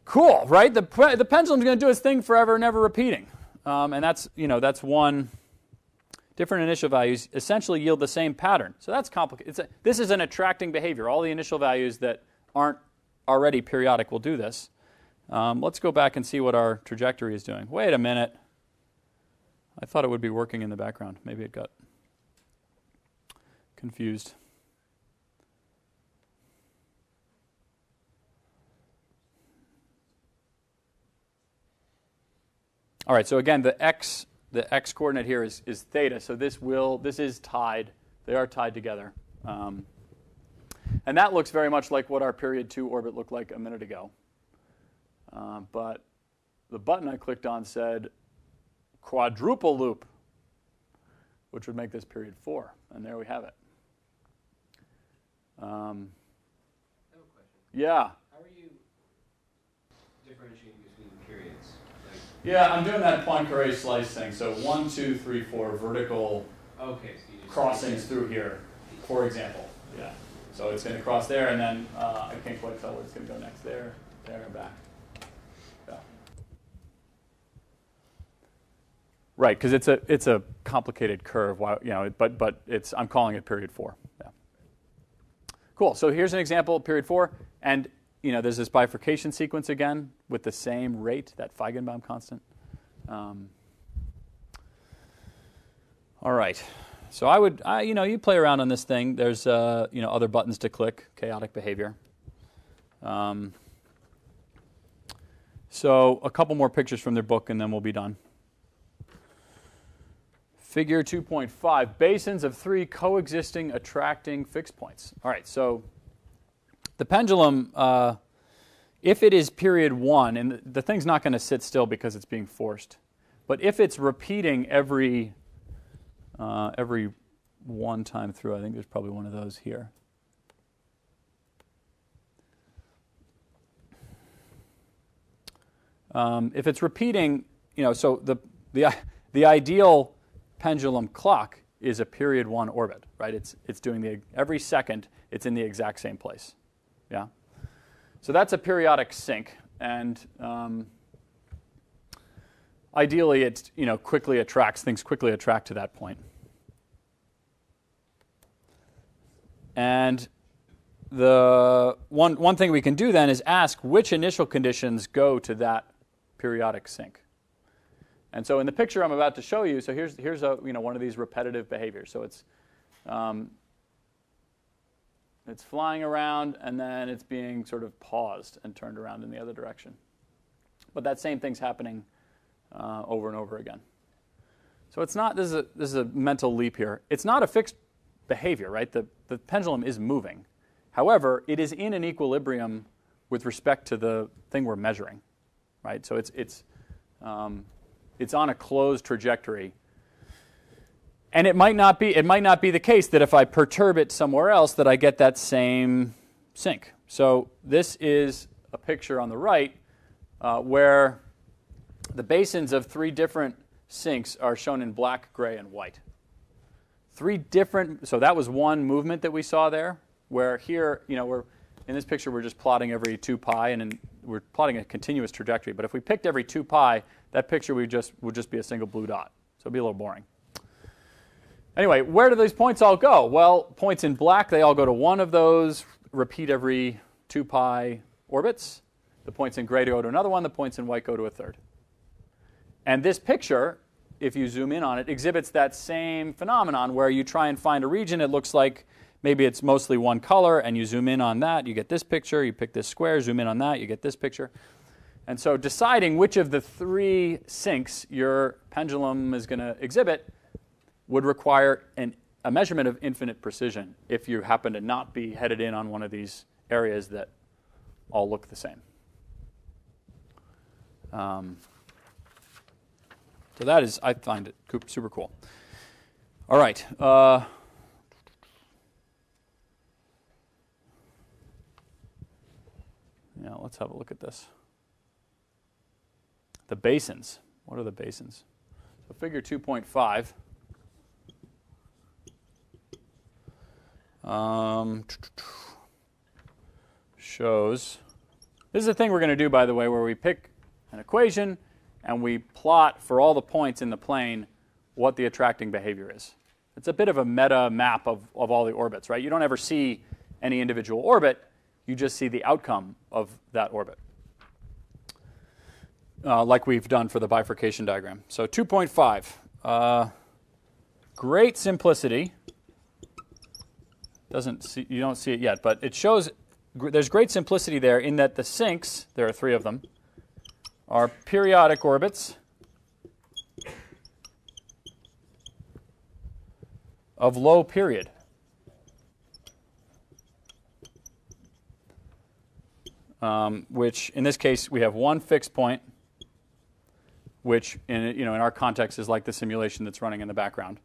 Cool, right? The pendulum's going to do its thing forever, never repeating, and that's one. Different initial values essentially yield the same pattern. So that's complicated. This is an attracting behavior. All the initial values that aren't already periodic will do this. Let's go back and see what our trajectory is doing. Wait a minute. I thought it would be working in the background. Maybe it got confused. All right, so again, the x coordinate here is theta, so this is tied. They are tied together. And that looks very much like what our period 2 orbit looked like a minute ago. But the button I clicked on said quadruple loop, which would make this period 4. And there we have it. I have a question. Yeah. How are you differentiating between periods? Yeah, I'm doing that Poincaré slice thing. So 1, 2, 3, 4 vertical crossings through here, for example. Yeah. So it's going to cross there, and then I can't quite tell where it's going to go next. There, and back. Yeah. Right, because it's a complicated curve. But I'm calling it period 4. Yeah. Cool. So here's an example of period 4, and there's this bifurcation sequence again with the same rate, that Feigenbaum constant. All right. So you play around on this thing. There's, other buttons to click, chaotic behavior. So a couple more pictures from their book, and then we'll be done. Figure 2.5, basins of 3 coexisting attracting fixed points. All right, so the pendulum, if it is period 1, and the thing's not going to sit still because it's being forced, but if it's repeating every one time through, I think there's probably one of those here. If it's repeating, so the ideal pendulum clock is a period 1 orbit, right? It's doing every second it's in the exact same place. Yeah. So that's a periodic sync, and ideally it's things quickly attract to that point. And the one thing we can do then is ask which initial conditions go to that periodic sync. And so in the picture I'm about to show you, so here's one of these repetitive behaviors. So it's flying around, and then it's being sort of paused and turned around in the other direction. But that same thing's happening over and over again. So it's not. This is a mental leap here. It's not a fixed behavior, right? The pendulum is moving. However, it is in an equilibrium with respect to the thing we're measuring, right? So it's on a closed trajectory. And it might not be the case that if I perturb it somewhere else that I get that same sync. So this is a picture on the right where the basins of 3 different sinks are shown in black, gray, and white. 3 different, so that was one movement that we saw there, where here, we're in this picture we're just plotting every 2 pi, and we're plotting a continuous trajectory. But if we picked every 2 pi, that picture would just be a single blue dot. So it'd be a little boring. Anyway, where do these points all go? Well, points in black, they all go to one of those, repeat every 2 pi orbits. The points in gray go to another one. The points in white go to a third. And this picture, if you zoom in on it, exhibits that same phenomenon where you try and find a region. It looks like maybe it's mostly one color, and you zoom in on that, you get this picture. You pick this square, zoom in on that, you get this picture. And so deciding which of the 3 sinks your pendulum is going to exhibit would require a measurement of infinite precision if you happen to not be headed in on one of these areas that all look the same. So that is, I find it super cool. All right. Yeah, let's have a look at this. The basins. What are the basins? So figure 2.5. Shows. This is a thing we're going to do, by the way, where we pick an equation and we plot for all the points in the plane what the attracting behavior is. It's a bit of a meta map of all the orbits, right? You don't ever see any individual orbit. You just see the outcome of that orbit, like we've done for the bifurcation diagram. So 2.5. Great simplicity. You don't see it yet, but it shows there's great simplicity there in that the sinks, there are 3 of them, are periodic orbits of low period. Which in this case we have one fixed point, which in our context is like the simulation that's running in the background.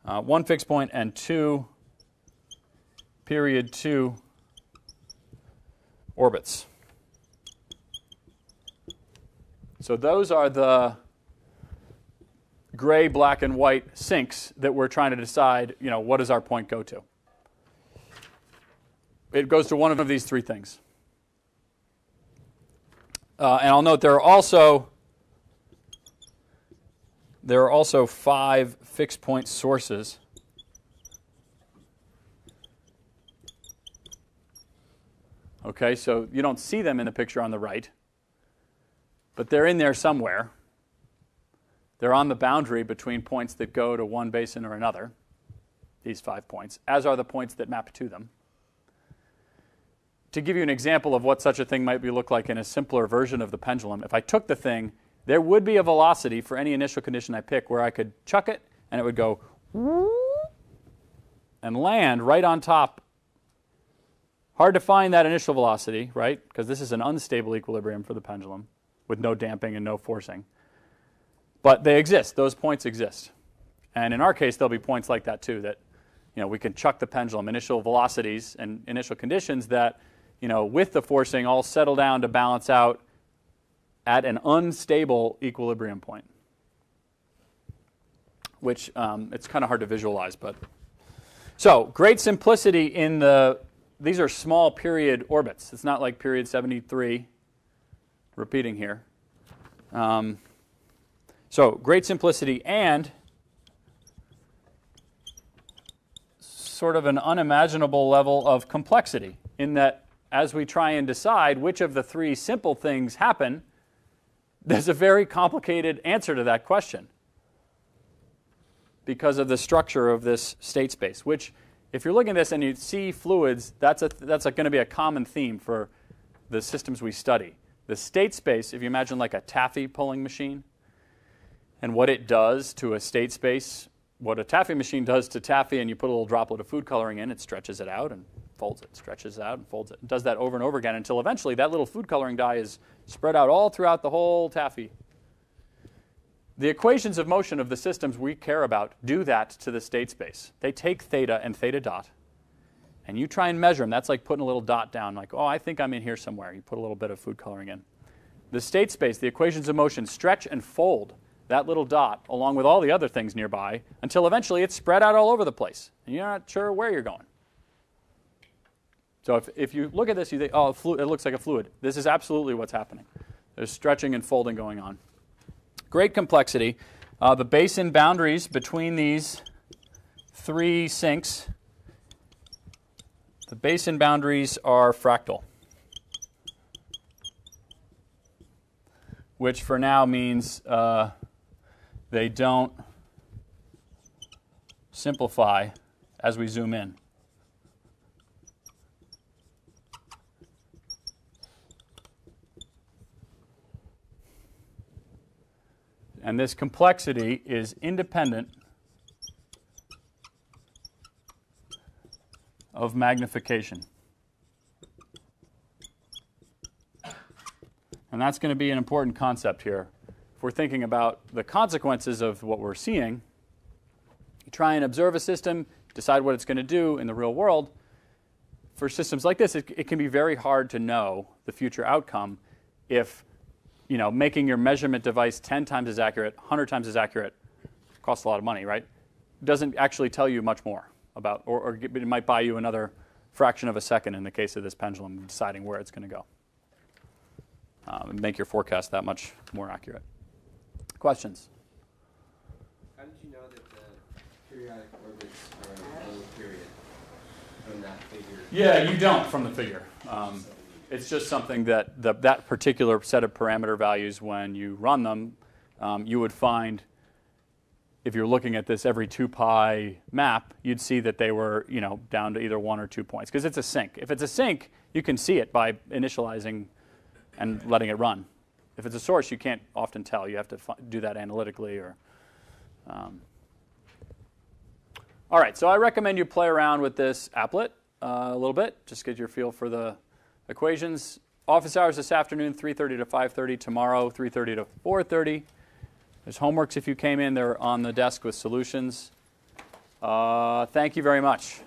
One fixed point and 2 period 2 orbits. So those are the gray, black, and white sinks that we're trying to decide, what does our point go to? It goes to one of these 3 things. And I'll note there are also 5 fixed point sources. Okay, so you don't see them in the picture on the right, but they're in there somewhere. They're on the boundary between points that go to one basin or another, these 5 points, as are the points that map to them. To give you an example of what such a thing might look like in a simpler version of the pendulum, if I took the thing, there would be a velocity for any initial condition I pick where I could chuck it and it would go and land right on top. Hard to find that initial velocity, right? Because this is an unstable equilibrium for the pendulum with no damping and no forcing. But they exist. Those points exist. And in our case, there'll be points like that too that we can chuck the pendulum, initial velocities and initial conditions that with the forcing all settle down to balance out at an unstable equilibrium point, which it's kind of hard to visualize. But so great simplicity in these are small period orbits. It's not like period 73 repeating here. So great simplicity and sort of an unimaginable level of complexity in that as we try and decide which of the 3 simple things happen, there's a very complicated answer to that question because of the structure of this state space, which if you're looking at this and you see fluids, that's going to be a common theme for the systems we study. The state space, if you imagine like a taffy pulling machine and what it does to a state space, what a taffy machine does to taffy, and you put a little droplet of food coloring in, it stretches it out and folds it, stretches it out and folds it. It does that over and over again until eventually that little food coloring dye is spread out all throughout the whole taffy. The equations of motion of the systems we care about do that to the state space. They take theta and theta dot, and you try and measure them. That's like putting a little dot down, like, oh, I think I'm in here somewhere. You put a little bit of food coloring in. The state space, the equations of motion, stretch and fold that little dot along with all the other things nearby until eventually it's spread out all over the place, and you're not sure where you're going. So if you look at this, you think, oh, it looks like a fluid. This is absolutely what's happening. There's stretching and folding going on. Great complexity. The basin boundaries between these three sinks, the basin boundaries are fractal, which for now means they don't simplify as we zoom in. And this complexity is independent of magnification. And that's going to be an important concept here. If we're thinking about the consequences of what we're seeing, you try and observe a system, decide what it's going to do in the real world. For systems like this, it can be very hard to know the future outcome if making your measurement device 10 times as accurate, 100 times as accurate, costs a lot of money, right? Doesn't actually tell you much more about, or it might buy you another fraction of a second in the case of this pendulum, deciding where it's going to go. And make your forecast that much more accurate. Questions? How did you know that the periodic orbits are a low period from that figure? Yeah, you don't from the figure. It's just something that that particular set of parameter values, when you run them, you would find, if you're looking at this every 2 pi map, you'd see that they were down to either 1 or 2 points, because it's a sink. If it's a sink, you can see it by initializing and letting it run. If it's a source, you can't often tell. You have to do that analytically. All right, so I recommend you play around with this applet a little bit, just get your feel for the equations. Office hours this afternoon, 3:30 to 5:30. Tomorrow, 3:30 to 4:30. There's homeworks if you came in. They're on the desk with solutions. Thank you very much.